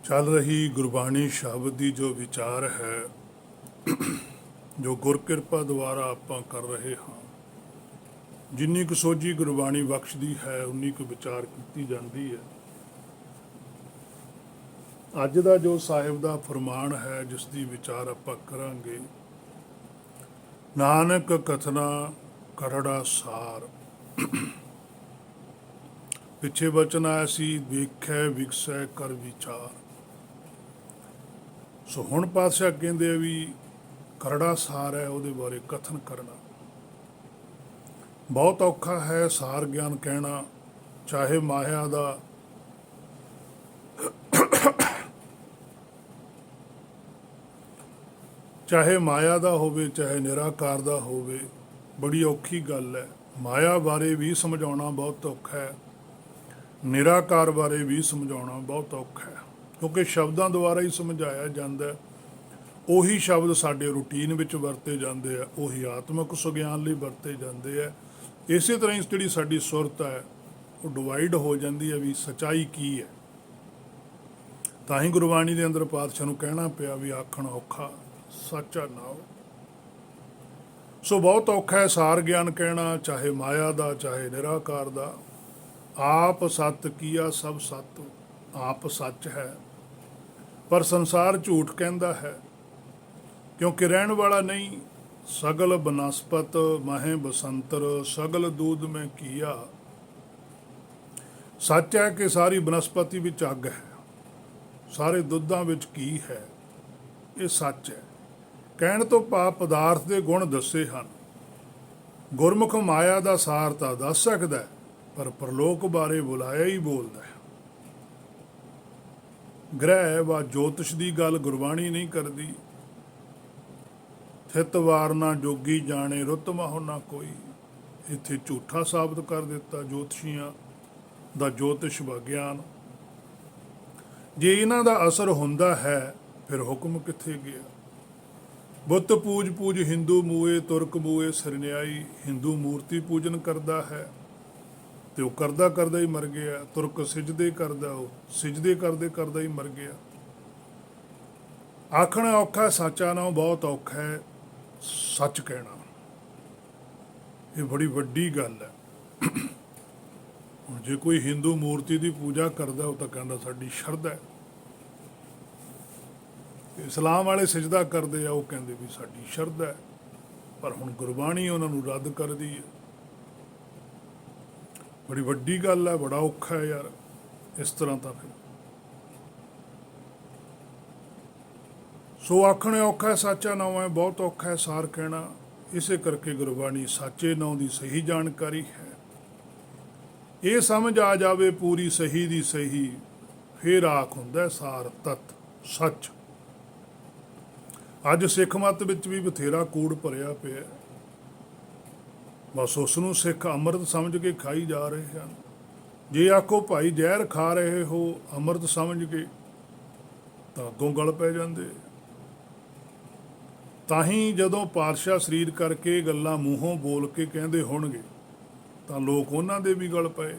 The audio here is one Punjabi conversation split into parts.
ਚੱਲ ਰਹੀ ਗੁਰਬਾਣੀ ਸ਼ਬਦ ਦੀ ਜੋ ਵਿਚਾਰ ਹੈ, ਜੋ ਗੁਰਕਿਰਪਾ ਦੁਆਰਾ ਆਪਾਂ ਕਰ ਰਹੇ ਹਾਂ, ਜਿੰਨੀ ਕੁ ਸੋਝੀ ਗੁਰਬਾਣੀ ਬਖਸ਼ਦੀ ਹੈ ਉਨੀ ਕੁ ਵਿਚਾਰ ਕੀਤੀ ਜਾਂਦੀ ਹੈ। ਅੱਜ ਦਾ ਜੋ ਸਾਹਿਬ ਦਾ ਫਰਮਾਨ ਹੈ, ਜਿਸ ਦੀ ਵਿਚਾਰ ਆਪਾਂ ਕਰਾਂਗੇ, ਨਾਨਕ ਕਥਨਾ ਕਰੜਾ ਸਾਰ। ਪਿੱਛੇ ਵਚਨ ਆਇਆ ਸੀ, ਵੇਖੈ ਵਿਗਸੈ ਕਰ ਵਿਚਾਰ। ਸੋ ਹੁਣ ਪਾਤਸ਼ਾਹ ਕਹਿੰਦੇ ਆ ਵੀ ਕਰੜਾ ਸਾਰ ਹੈ, ਉਹਦੇ ਬਾਰੇ ਕਥਨ ਕਰਨਾ ਬਹੁਤ ਔਖਾ ਹੈ। ਸਾਰ ਗਿਆਨ ਕਹਿਣਾ, ਚਾਹੇ ਮਾਇਆ ਦਾ ਹੋਵੇ, ਚਾਹੇ ਨਿਰਾਕਾਰ ਦਾ ਹੋਵੇ, ਬੜੀ ਔਖੀ ਗੱਲ ਹੈ। ਮਾਇਆ ਬਾਰੇ ਵੀ ਸਮਝਾਉਣਾ ਬਹੁਤ ਔਖਾ ਹੈ, ਨਿਰਾਕਾਰ ਬਾਰੇ ਵੀ ਸਮਝਾਉਣਾ ਬਹੁਤ ਔਖਾ ਹੈ, ਕਿਉਂਕਿ ਸ਼ਬਦਾਂ ਦੁਆਰਾ ਹੀ ਸਮਝਾਇਆ ਜਾਂਦਾ। ਉਹੀ ਸ਼ਬਦ ਸਾਡੇ ਰੂਟੀਨ ਵਿੱਚ ਵਰਤੇ ਜਾਂਦੇ ਆ, ਉਹੀ ਆਤਮਿਕ ਸੁਗਿਆਨ ਲਈ ਵਰਤੇ ਜਾਂਦੇ ਆ। ਇਸੇ ਤਰ੍ਹਾਂ ਹੀ ਜਿਹੜੀ ਸਾਡੀ ਸੁਰਤ ਹੈ ਉਹ ਡਿਵਾਈਡ ਹੋ ਜਾਂਦੀ ਹੈ ਵੀ ਸੱਚਾਈ ਕੀ ਹੈ। ਤਾਂ ਹੀ ਗੁਰਬਾਣੀ ਦੇ ਅੰਦਰ ਪਾਤਸ਼ਾਹ ਨੂੰ ਕਹਿਣਾ ਪਿਆ ਵੀ ਆਖਣ ਔਖਾ ਸੱਚਾ ਨਾਉ। ਸੋ ਬਹੁਤ ਔਖਾ ਹੈ ਸਾਰ ਗਿਆਨ ਕਹਿਣਾ, ਚਾਹੇ ਮਾਇਆ ਦਾ ਚਾਹੇ ਨਿਰਾਕਾਰ ਦਾ। ਆਪ ਸੱਤ ਕੀਆ ਸਭ ਸੱਤ, ਆਪ ਸੱਚ ਹੈ ਪਰ ਸੰਸਾਰ ਝੂਠ ਕਹਿੰਦਾ ਹੈ, ਕਿਉਂਕਿ ਰਹਿਣ ਵਾਲਾ ਨਹੀਂ। ਸਗਲ ਬਨਸਪਤ ਮਹੇ ਬਸੰਤਰ, ਸਗਲ ਦੂਧ ਮੈਂ ਕੀਆ। ਸੱਚ ਹੈ ਕਿ ਸਾਰੀ ਬਨਸਪਤੀ ਵਿੱਚ ਅੱਗ ਹੈ, ਸਾਰੇ ਦੁੱਧਾਂ ਵਿੱਚ ਕੀ ਹੈ, ਇਹ ਸੱਚ ਹੈ। ਕਹਿਣ ਤੋਂ ਭਾਵ ਪਦਾਰਥ ਦੇ ਗੁਣ ਦੱਸੇ ਹਨ। ਗੁਰਮੁਖ ਮਾਇਆ ਦਾ ਸਾਰ ਤਾਂ ਦੱਸ ਸਕਦਾ ਹੈ, ਪਰ ਪਰਲੋਕ ਬਾਰੇ ਬੁਲਾਇਆ ਹੀ ਬੋਲਦਾ ਹੈ। ਗ੍ਰਹਿ ਵਾ ਜੋਤਿਸ਼ ਦੀ ਗੱਲ ਗੁਰਬਾਣੀ ਨਹੀਂ ਕਰਦੀ। ਥਿਤ ਵਾਰ ਨਾ ਜੋਗੀ ਜਾਣੇ, ਰੁੱਤ ਮਾਹੁ ਨਾ ਕੋਈ। ਇੱਥੇ ਝੂਠਾ ਸਾਬਤ ਕਰ ਦਿੱਤਾ ਜੋਤਸ਼ੀਆਂ ਦਾ ਜੋਤਿਸ਼ ਵਿਗਿਆਨ। ਜੇ ਇਹਨਾਂ ਦਾ ਅਸਰ ਹੁੰਦਾ ਹੈ ਫਿਰ ਹੁਕਮ ਕਿੱਥੇ ਗਿਆ। ਬੁੱਤ ਪੂਜ ਪੂਜ ਹਿੰਦੂ ਮੂਏ, ਤੁਰਕ ਮੂਏ ਸਰਨਿਆਈ। ਹਿੰਦੂ ਮੂਰਤੀ ਪੂਜਨ ਕਰਦਾ ਹੈ ਤੇ ਉਹ ਕਰਦਾ ਹੀ ਮਰ ਗਿਆ। ਤੁਰਕ ਸਿਜਦੇ ਕਰਦਾ, ਉਹ ਸਿਜਦੇ ਕਰਦਾ ਹੀ ਮਰ ਗਿਆ। ਆਖਣਾ ਔਖਾ ਸਾਚਾ ਨਾਮ, ਬਹੁਤ ਔਖਾ ਹੈ ਸੱਚ ਕਹਿਣਾ। ਇਹ ਬੜੀ ਵੱਡੀ ਗੱਲ ਹੈ। ਹੁਣ ਜੇ ਕੋਈ ਹਿੰਦੂ ਮੂਰਤੀ ਦੀ ਪੂਜਾ ਕਰਦਾ, ਉਹ ਤਾਂ ਕਹਿੰਦਾ ਸਾਡੀ ਸ਼ਰਧਾ ਹੈ। ਇਸਲਾਮ ਵਾਲੇ ਸਿਜਦਾ ਕਰਦੇ ਆ, ਉਹ ਕਹਿੰਦੇ ਵੀ ਸਾਡੀ ਸ਼ਰਧਾ ਹੈ। ਪਰ ਹੁਣ ਗੁਰਬਾਣੀ ਉਹਨਾਂ ਨੂੰ ਰੱਦ ਕਰਦੀ ਹੈ। ਬੜੀ ਵੱਡੀ ਗੱਲ ਹੈ, ਬੜਾ ਔਖਾ ਹੈ ਯਾਰ ਇਸ ਤਰ੍ਹਾਂ ਤਾਂ। ਫਿਰ ਸੋ ਆਖਣੇ ਔਖਾ ਸਾਚਾ ਨਾਮ ਹੈ, ਬਹੁਤ ਔਖਾ ਹੈ ਸਾਰ ਕਹਿਣਾ। ਇਸੇ ਕਰਕੇ ਗੁਰਬਾਣੀ ਸਾਚੇ ਨਾਮ ਦੀ ਸਹੀ ਜਾਣਕਾਰੀ ਹੈ। ਇਹ ਸਮਝ ਆ ਜਾਵੇ ਪੂਰੀ ਸਹੀ ਦੀ ਸਹੀ, ਫਿਰ ਆਖ ਹੁੰਦਾ ਸਾਰ ਤਤ ਸੱਚ। ਅੱਜ ਸਿੱਖ ਮੱਤ ਵਿੱਚ ਵੀ ਬਥੇਰਾ ਕੂੜ ਭਰਿਆ ਪਿਆ, ਬਸ ਉਸ ਨੂੰ ਸਿੱਖ ਅੰਮ੍ਰਿਤ ਸਮਝ ਕੇ ਖਾਈ ਜਾ ਰਹੇ ਹਨ। ਜੇ ਆਖੋ ਭਾਈ ਜ਼ਹਿਰ ਖਾ ਰਹੇ ਹੋ ਅੰਮ੍ਰਿਤ ਸਮਝ ਕੇ, ਤਾਂ ਅੱਗੋਂ ਗਲ ਪੈ ਜਾਂਦੇ। ਤਾਂ ਹੀ ਜਦੋਂ ਪਾਤਸ਼ਾਹ ਸਰੀਰ ਕਰਕੇ ਗੱਲਾਂ ਮੂੰਹੋਂ ਬੋਲ ਕੇ ਕਹਿੰਦੇ ਹੋਣਗੇ, ਤਾਂ ਲੋਕ ਉਹਨਾਂ ਦੇ ਵੀ ਗਲ ਪਏ।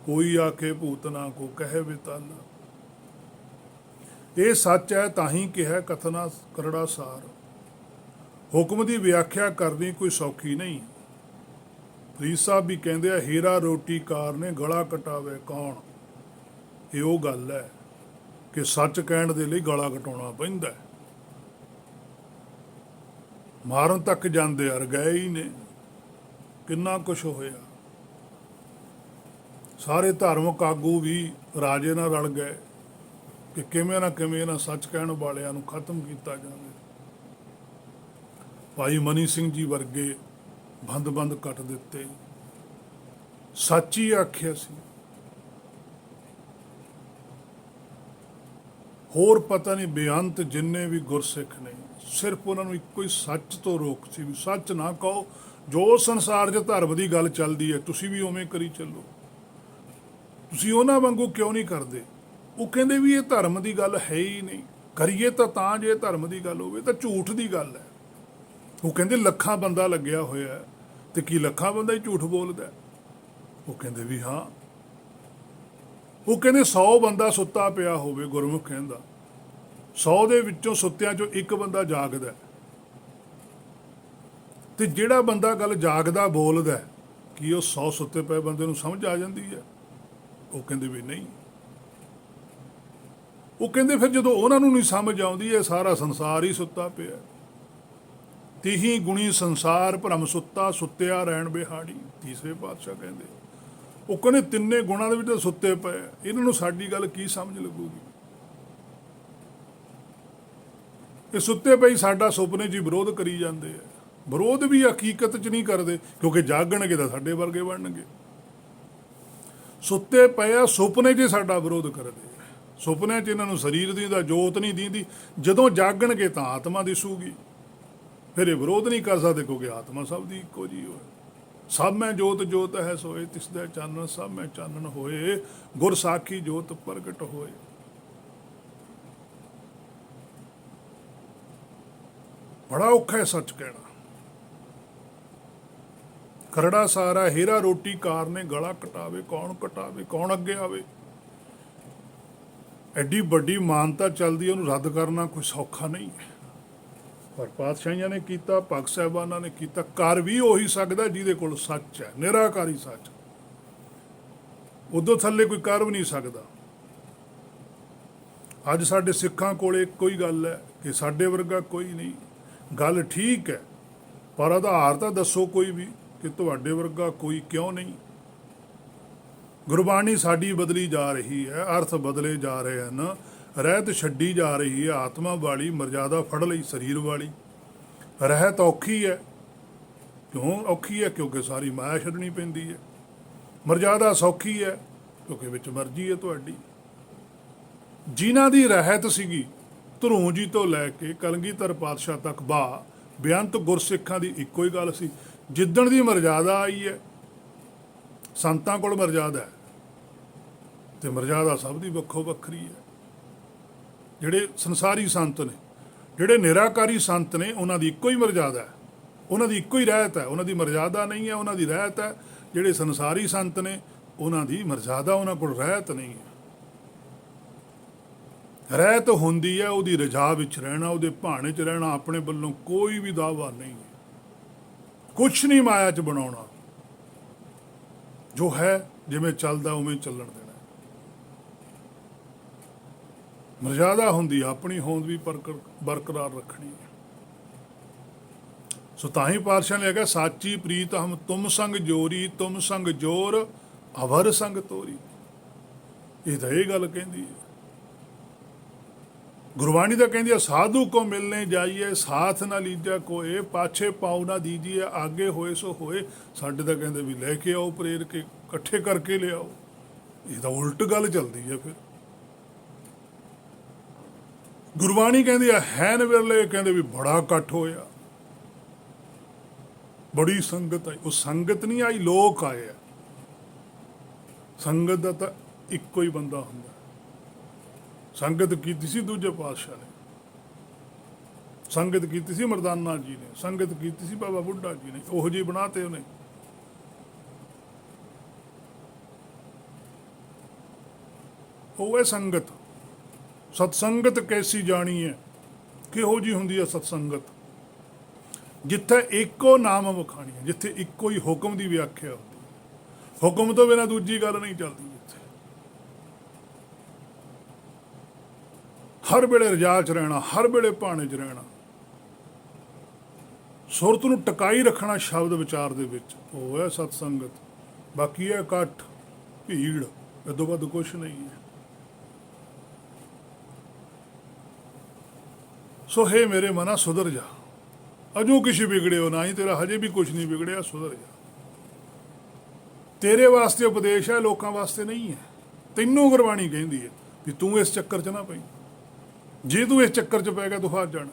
ਕੋਈ ਆਖੇ ਭੂਤਨਾ ਕੋ ਕਹੇ ਵਿਤਾਲਾ। ਇਹ ਸੱਚ ਹੈ, ਤਾਂ ਹੀ ਕਿਹਾ ਕਥਨਾ ਕਰੜਾ ਸਾਰ। ਹੁਕਮ ਦੀ ਵਿਆਖਿਆ ਕਰਨੀ ਕੋਈ ਸੌਖੀ ਨਹੀਂ। ਫਰੀਦ ਸਾਹਿਬ ਵੀ ਕਹਿੰਦੇ ਆ, ਹੀਰਾ ਰੋਟੀ ਕਾਰ ਨੇ ਗਲਾ ਕਟਾਵੇ ਕੌਣ। ਇਹ ਉਹ ਗੱਲ ਹੈ ਕਿ ਸੱਚ ਕਹਿਣ ਦੇ ਲਈ ਗਲਾ ਕਟਾਉਣਾ ਪੈਂਦਾ। ਮਾਰਨ ਤੱਕ ਜਾਂਦੇ ਆ, ਗਏ ਹੀ ਨੇ। ਕਿੰਨਾ ਕੁਛ ਹੋਇਆ। ਸਾਰੇ ਧਾਰਮਿਕ ਆਗੂ ਵੀ ਰਾਜੇ ਨਾਲ ਰਲ ਗਏ ਕਿ ਕਿਵੇਂ ਨਾ ਕਿਵੇਂ ਇਹਨਾਂ ਸੱਚ ਕਹਿਣ ਵਾਲਿਆਂ ਨੂੰ ਖਤਮ ਕੀਤਾ ਜਾਵੇ। ਭਾਈ ਮਨੀ ਸਿੰਘ ਜੀ ਵਰਗੇ ਬੰਦ ਕੱਟ ਦਿੱਤੇ। ਸੱਚ ਹੀ ਆਖਿਆ ਸੀ। ਹੋਰ ਪਤਾ ਨਹੀਂ ਬੇਅੰਤ ਜਿੰਨੇ ਵੀ ਗੁਰਸਿੱਖ ਨੇ, ਸਿਰਫ ਉਹਨਾਂ ਨੂੰ ਇੱਕੋ ਹੀ ਸੱਚ ਤੋਂ ਰੋਕ ਸੀ ਵੀ ਸੱਚ ਨਾ ਕਹੋ। ਜੋ ਸੰਸਾਰ 'ਚ ਧਰਮ ਦੀ ਗੱਲ ਚੱਲਦੀ ਹੈ ਤੁਸੀਂ ਵੀ ਉਵੇਂ ਕਰੀ ਚੱਲੋ। ਤੁਸੀਂ ਉਹਨਾਂ ਵਾਂਗੂ ਕਿਉਂ ਨਹੀਂ ਕਰਦੇ। ਉਹ ਕਹਿੰਦੇ ਵੀ ਇਹ ਧਰਮ ਦੀ ਗੱਲ ਹੈ ਹੀ ਨਹੀਂ, ਕਰੀਏ ਤਾਂ ਜੇ ਧਰਮ ਦੀ ਗੱਲ ਹੋਵੇ ਤਾਂ ਝੂਠ ਦੀ ਗੱਲ ਹੈ। ਉਹ ਕਹਿੰਦੇ ਲੱਖਾਂ ਬੰਦਾ ਲੱਗਿਆ ਹੋਇਆ ਤੇ ਕੀ ਲੱਖਾਂ ਬੰਦਾ ਹੀ ਝੂਠ ਬੋਲਦਾ। ਉਹ ਕਹਿੰਦੇ ਵੀ ਹਾਂ, ਉਹ ਕਹਿੰਦੇ 100 ਬੰਦਾ ਸੁੱਤਾ ਪਿਆ ਹੋਵੇ, ਗੁਰਮੁਖ ਕਹਿੰਦਾ 100 ਦੇ ਵਿੱਚੋਂ ਸੁੱਤਿਆਂ ਚੋਂ ਇੱਕ ਬੰਦਾ ਜਾਗਦਾ, ਤੇ ਜਿਹੜਾ ਬੰਦਾ ਗੱਲ ਜਾਗਦਾ ਬੋਲਦਾ, ਕੀ ਉਹ 100 ਸੁੱਤੇ ਪਏ ਬੰਦੇ ਨੂੰ ਸਮਝ ਆ ਜਾਂਦੀ ਹੈ? ਉਹ ਕਹਿੰਦੇ ਵੀ ਨਹੀਂ। ਉਹ ਕਹਿੰਦੇ ਫਿਰ ਜਦੋਂ ਉਹਨਾਂ ਨੂੰ ਨਹੀਂ ਸਮਝ ਆਉਂਦੀ, ਇਹ ਸਾਰਾ ਸੰਸਾਰ ਹੀ ਸੁੱਤਾ ਪਿਆ। ਤੀਹੀ ਗੁਣੀ ਸੰਸਾਰ ਭਰਮ ਸੁੱਤਾ, ਸੁੱਤਿਆ ਰਹਿਣ ਬਿਹਾੜੀ। ਤੀਸਰੇ ਪਾਤਸ਼ਾਹ ਕਹਿੰਦੇ, ਉਹ ਕਹਿੰਦੇ ਤਿੰਨੇ ਗੁਣਾਂ ਦੇ ਵਿੱਚ ਤਾਂ ਸੁੱਤੇ ਪਏ, ਇਹਨਾਂ ਨੂੰ ਸਾਡੀ ਗੱਲ ਕੀ ਸਮਝ ਲੱਗੂਗੀ? ਇਹ ਸੁੱਤੇ ਪਈ ਸਾਡਾ ਸੁਪਨੇ 'ਚ ਹੀ ਵਿਰੋਧ ਕਰੀ ਜਾਂਦੇ ਆ। ਵਿਰੋਧ ਵੀ ਹਕੀਕਤ 'ਚ ਨਹੀਂ ਕਰਦੇ, ਕਿਉਂਕਿ ਜਾਗਣਗੇ ਤਾਂ ਸਾਡੇ ਵਰਗੇ ਬਣਨਗੇ। ਸੁੱਤੇ ਪਏ ਆ, ਸੁਪਨੇ 'ਚ ਸਾਡਾ ਵਿਰੋਧ ਕਰਦੇ ਆ। ਸੁਪਨਿਆਂ 'ਚ ਇਹਨਾਂ ਨੂੰ ਸਰੀਰ ਦੀ ਦਾ ਜੋਤ ਨਹੀਂ ਦੀਂਦੀ, ਜਦੋਂ ਜਾਗਣਗੇ ਤਾਂ ਆਤਮਾ ਦਿਸੂਗੀ। ਫਿਰ ਇਹ ਵਿਰੋਧ ਨਹੀਂ ਕਰ ਸਕਦੇ, ਕਿਉਂਕਿ ਆਤਮਾ ਸਭ ਦੀ ਇੱਕੋ ਜਿਹੀ ਹੋਏ। ਸਭ ਮੈਂ ਜੋਤ ਜੋਤ ਹੈ ਸੋਏ, ਤਿਸਦਾ ਚਾਨਣ ਸਭ ਮੈਂ ਚਾਨਣ ਹੋਏ, ਗੁਰ ਸਾਖੀ ਜੋਤ ਪ੍ਰਗਟ ਹੋਏ। ਬੜਾ ਔਖਾ ਹੈ ਸੱਚ ਕਹਿਣਾ। ਕਰੜਾ ਸਾਰਾ ਹੀਰਾ ਰੋਟੀ ਕਾਰ ਨੇ ਗਲਾ ਕਟਾਵੇ, ਕੌਣ ਅੱਗੇ ਆਵੇ? ਐਡੀ ਵੱਡੀ ਮਾਨਤਾ ਚੱਲਦੀ, ਉਹਨੂੰ ਰੱਦ ਕਰਨਾ ਕੋਈ ਸੌਖਾ ਨਹੀਂ ਹੈ। ਪਰ ਪਾਤਸ਼ਾਹੀਆਂ ਨੇ ਕੀਤਾ, ਭਗਤ ਸਾਹਿਬਾਨਾਂ ਨੇ ਕੀਤਾ। ਕਰ ਵੀ ਉਹੀ ਸਕਦਾ ਜਿਹਦੇ ਕੋਲ ਸੱਚ ਹੈ, ਨਿਰਾਕਾਰੀ ਸੱਚ। ਉਦੋਂ ਥੱਲੇ ਕੋਈ ਕਰ ਵੀ ਨਹੀਂ ਸਕਦਾ। ਅੱਜ ਸਾਡੇ ਸਿੱਖਾਂ ਕੋਲੇ ਇੱਕੋ ਹੀ ਗੱਲ ਹੈ ਕਿ ਸਾਡੇ ਵਰਗਾ ਕੋਈ ਨਹੀਂ। ਗੱਲ ਠੀਕ ਹੈ, ਪਰ ਆਧਾਰ ਤਾਂ ਦੱਸੋ ਕੋਈ ਵੀ ਕਿ ਤੁਹਾਡੇ ਵਰਗਾ ਕੋਈ ਕਿਉਂ ਨਹੀਂ। ਗੁਰਬਾਣੀ ਸਾਡੀ ਬਦਲੀ ਜਾ ਰਹੀ ਹੈ, ਅਰਥ ਬਦਲੇ ਜਾ ਰਹੇ ਹਨ, ਰਹਿਤ ਛੱਡੀ ਜਾ ਰਹੀ ਹੈ। ਆਤਮਾ ਵਾਲੀ ਮਰਜ਼ਾਦਾ ਫੜ ਲਈ ਸਰੀਰ ਵਾਲੀ। ਰਹਿਤ ਔਖੀ ਹੈ। ਕਿਉਂ ਔਖੀ ਹੈ? ਕਿਉਂਕਿ ਸਾਰੀ ਮਾਇਆ ਛੱਡਣੀ ਪੈਂਦੀ ਹੈ। ਮਰਜ਼ਾਦਾ ਸੌਖੀ ਹੈ ਕਿਉਂਕਿ ਵਿੱਚ ਮਰਜ਼ੀ ਹੈ ਤੁਹਾਡੀ। ਜਿਨ੍ਹਾਂ ਦੀ ਰਹਿਤ ਸੀਗੀ ਧਰੂੰ ਜੀ ਤੋਂ ਲੈ ਕੇ ਕਲਗੀਧਰ ਪਾਤਸ਼ਾਹ ਤੱਕ ਬੇਅੰਤ ਗੁਰਸਿੱਖਾਂ ਦੀ ਇੱਕੋ ਹੀ ਗੱਲ ਸੀ। ਜਿੱਦਣ ਦੀ ਮਰਜ਼ਾਦਾ ਆਈ ਹੈ, ਸੰਤਾਂ ਕੋਲ ਮਰਜ਼ਾਦਾ ਹੈ, ਤੇ ਮਰਜ਼ਾਦਾ ਸਭ ਦੀ ਵੱਖੋ ਵੱਖਰੀ ਹੈ। ਜਿਹੜੇ ਸੰਸਾਰੀ ਸੰਤ ਨੇ, ਜਿਹੜੇ ਨਿਰਾਕਾਰੀ ਸੰਤ ਨੇ, ਉਹਨਾਂ ਦੀ ਇੱਕੋ ਹੀ ਮਰਜ਼ਾਦਾ ਹੈ, ਉਹਨਾਂ ਦੀ ਇੱਕੋ ਹੀ ਰਹਿਤ ਹੈ। ਉਹਨਾਂ ਦੀ ਮਰਜ਼ਾਦਾ ਨਹੀਂ ਹੈ, ਉਹਨਾਂ ਦੀ ਰਹਿਤ ਹੈ। ਜਿਹੜੇ ਸੰਸਾਰੀ ਸੰਤ ਨੇ, ਉਹਨਾਂ ਦੀ ਮਰਜ਼ਾਦਾ, ਉਹਨਾਂ ਕੋਲ ਰਹਿਤ ਨਹੀਂ ਹੈ। ਰਹਿਤ ਹੁੰਦੀ ਹੈ ਉਹਦੀ ਰਜਾ ਵਿੱਚ ਰਹਿਣਾ, ਉਹਦੇ ਭਾਣੇ 'ਚ ਰਹਿਣਾ। ਆਪਣੇ ਵੱਲੋਂ ਕੋਈ ਵੀ ਦਾਅਵਾ ਨਹੀਂ ਹੈ, ਕੁਛ ਨਹੀਂ ਮਾਇਆ 'ਚ ਬਣਾਉਣਾ। ਜੋ ਹੈ ਜਿਵੇਂ ਚੱਲਦਾ ਉਵੇਂ ਚੱਲਣ ਦੇਣਾ। ਮਰਜ਼ਾਦਾ ਹੁੰਦੀ ਆਪਣੀ ਹੋਂਦ ਵੀ ਬਰਕਰਾਰ ਰੱਖਣੀ ਹੈ। ਸੋ ਤਾਂ ਹੀ ਪਾਤਸ਼ਾਹ ਨੇ ਕਿਹਾ, ਸਾਚੀ ਪ੍ਰੀਤ ਹਮ ਤੁਮ ਸੰਗ ਜੋਰੀ, ਤੁਮ ਸੰਗ ਜੋਰ ਅਵਰ ਸੰਗ ਤੋਰੀ। ਇਹ ਤਾਂ ਇਹ ਗੱਲ ਕਹਿੰਦੀ ਹੈ। ਗੁਰਬਾਣੀ ਤਾਂ ਕਹਿੰਦੀ ਹੈ, ਸਾਧੂ ਕੋ ਮਿਲਨੇ ਜਾਈਏ, ਸਾਥ ਨਾ ਲੀਜਾ ਕੋਏ, ਪਾਛੇ ਪਾਉ ਨਾ ਦੀਜੀਏ, ਆਗੇ ਹੋਏ ਸੋ ਹੋਏ। ਸਾਡੇ ਤਾਂ ਕਹਿੰਦੇ ਵੀ ਲੈ ਕੇ ਆਓ, ਪ੍ਰੇਰ ਕੇ ਇਕੱਠੇ ਕਰਕੇ ਲਿਆਓ। ਇਹ ਤਾਂ ਉਲਟ ਗੱਲ ਚੱਲਦੀ ਹੈ। ਫਿਰ ਗੁਰਬਾਣੀ ਕਹਿੰਦੀ ਹੈਨ ਵੇਲੇ, ਕਹਿੰਦੇ ਵੀ ਬੜਾ ਇਕੱਠ ਹੋਇਆ, ਬੜੀ ਸੰਗਤ ਆਈ। ਉਹ ਸੰਗਤ ਨਹੀਂ ਆਈ, ਲੋਕ ਆਏ ਆ। ਸੰਗਤ ਦਾ ਤਾਂ ਇੱਕੋ ਹੀ ਬੰਦਾ ਹੁੰਦਾ। ਸੰਗਤ ਕੀਤੀ ਸੀ ਦੂਜੇ ਪਾਤਸ਼ਾਹ ਨੇ, ਸੰਗਤ ਕੀਤੀ ਸੀ ਮਰਦਾਨਾ ਜੀ ਨੇ, ਸੰਗਤ ਕੀਤੀ ਸੀ ਬਾਬਾ ਬੁੱਢਾ ਜੀ ਨੇ। ਉਹੋ ਜਿਹੀ ਬਣਾਤੇ ਉਹਨੇ। ਉਹ ਹੈ ਸੰਗਤ। ਸਤਸੰਗਤ ਕੈਸੀ ਜਾਣੀ ਹੈ? ਕਿਹੋ ਜਿਹੀ ਹੁੰਦੀ ਹੈ ਸਤਸੰਗਤ? ਜਿੱਥੇ ਇੱਕੋ ਨਾਮ ਵਖਾਣੀ ਹੈ, ਜਿੱਥੇ ਇੱਕੋ ਹੀ ਹੁਕਮ ਦੀ ਵਿਆਖਿਆ ਹੁੰਦੀ ਹੈ। ਹੁਕਮ ਤੋਂ ਬਿਨਾਂ ਦੂਜੀ ਗੱਲ ਨਹੀਂ ਚੱਲਦੀ। ਜਿੱਥੇ ਹਰ ਵੇਲੇ ਰਜਾ 'ਚ ਰਹਿਣਾ, ਹਰ ਵੇਲੇ ਭਾਣੇ 'ਚ ਰਹਿਣਾ, ਸੁਰਤ ਨੂੰ ਟਿਕਾਈ ਰੱਖਣਾ ਸ਼ਬਦ ਵਿਚਾਰ ਦੇ ਵਿੱਚ, ਉਹ ਹੈ ਸਤਸੰਗਤ। ਬਾਕੀ ਹੈ ਇਕੱਠ, ਭੀੜ, ਇਦੋਂ ਵੱਧ ਕੁਛ ਨਹੀਂ ਹੈ। ਸੋ ਹੇ ਮੇਰੇ ਮਨਾ ਸੁਧਰ ਜਾ, ਅਜੋ ਕਿਛ ਵਿਗੜਿਓ ਨਾ ਹੀ, ਤੇਰਾ ਹਜੇ ਵੀ ਕੁਛ ਨਹੀਂ ਵਿਗੜਿਆ, ਸੁਧਰ ਜਾ। ਤੇਰੇ ਵਾਸਤੇ ਉਪਦੇਸ਼ ਹੈ, ਲੋਕਾਂ ਵਾਸਤੇ ਨਹੀਂ ਹੈ। ਤੈਨੂੰ ਗੁਰਬਾਣੀ ਕਹਿੰਦੀ ਹੈ ਵੀ ਤੂੰ ਇਸ ਚੱਕਰ 'ਚ ਨਾ ਪਈ। ਜੇ ਤੂੰ ਇਸ ਚੱਕਰ 'ਚ ਪੈ ਗਿਆ ਤੂੰ ਫਸ ਜਾਣਾ,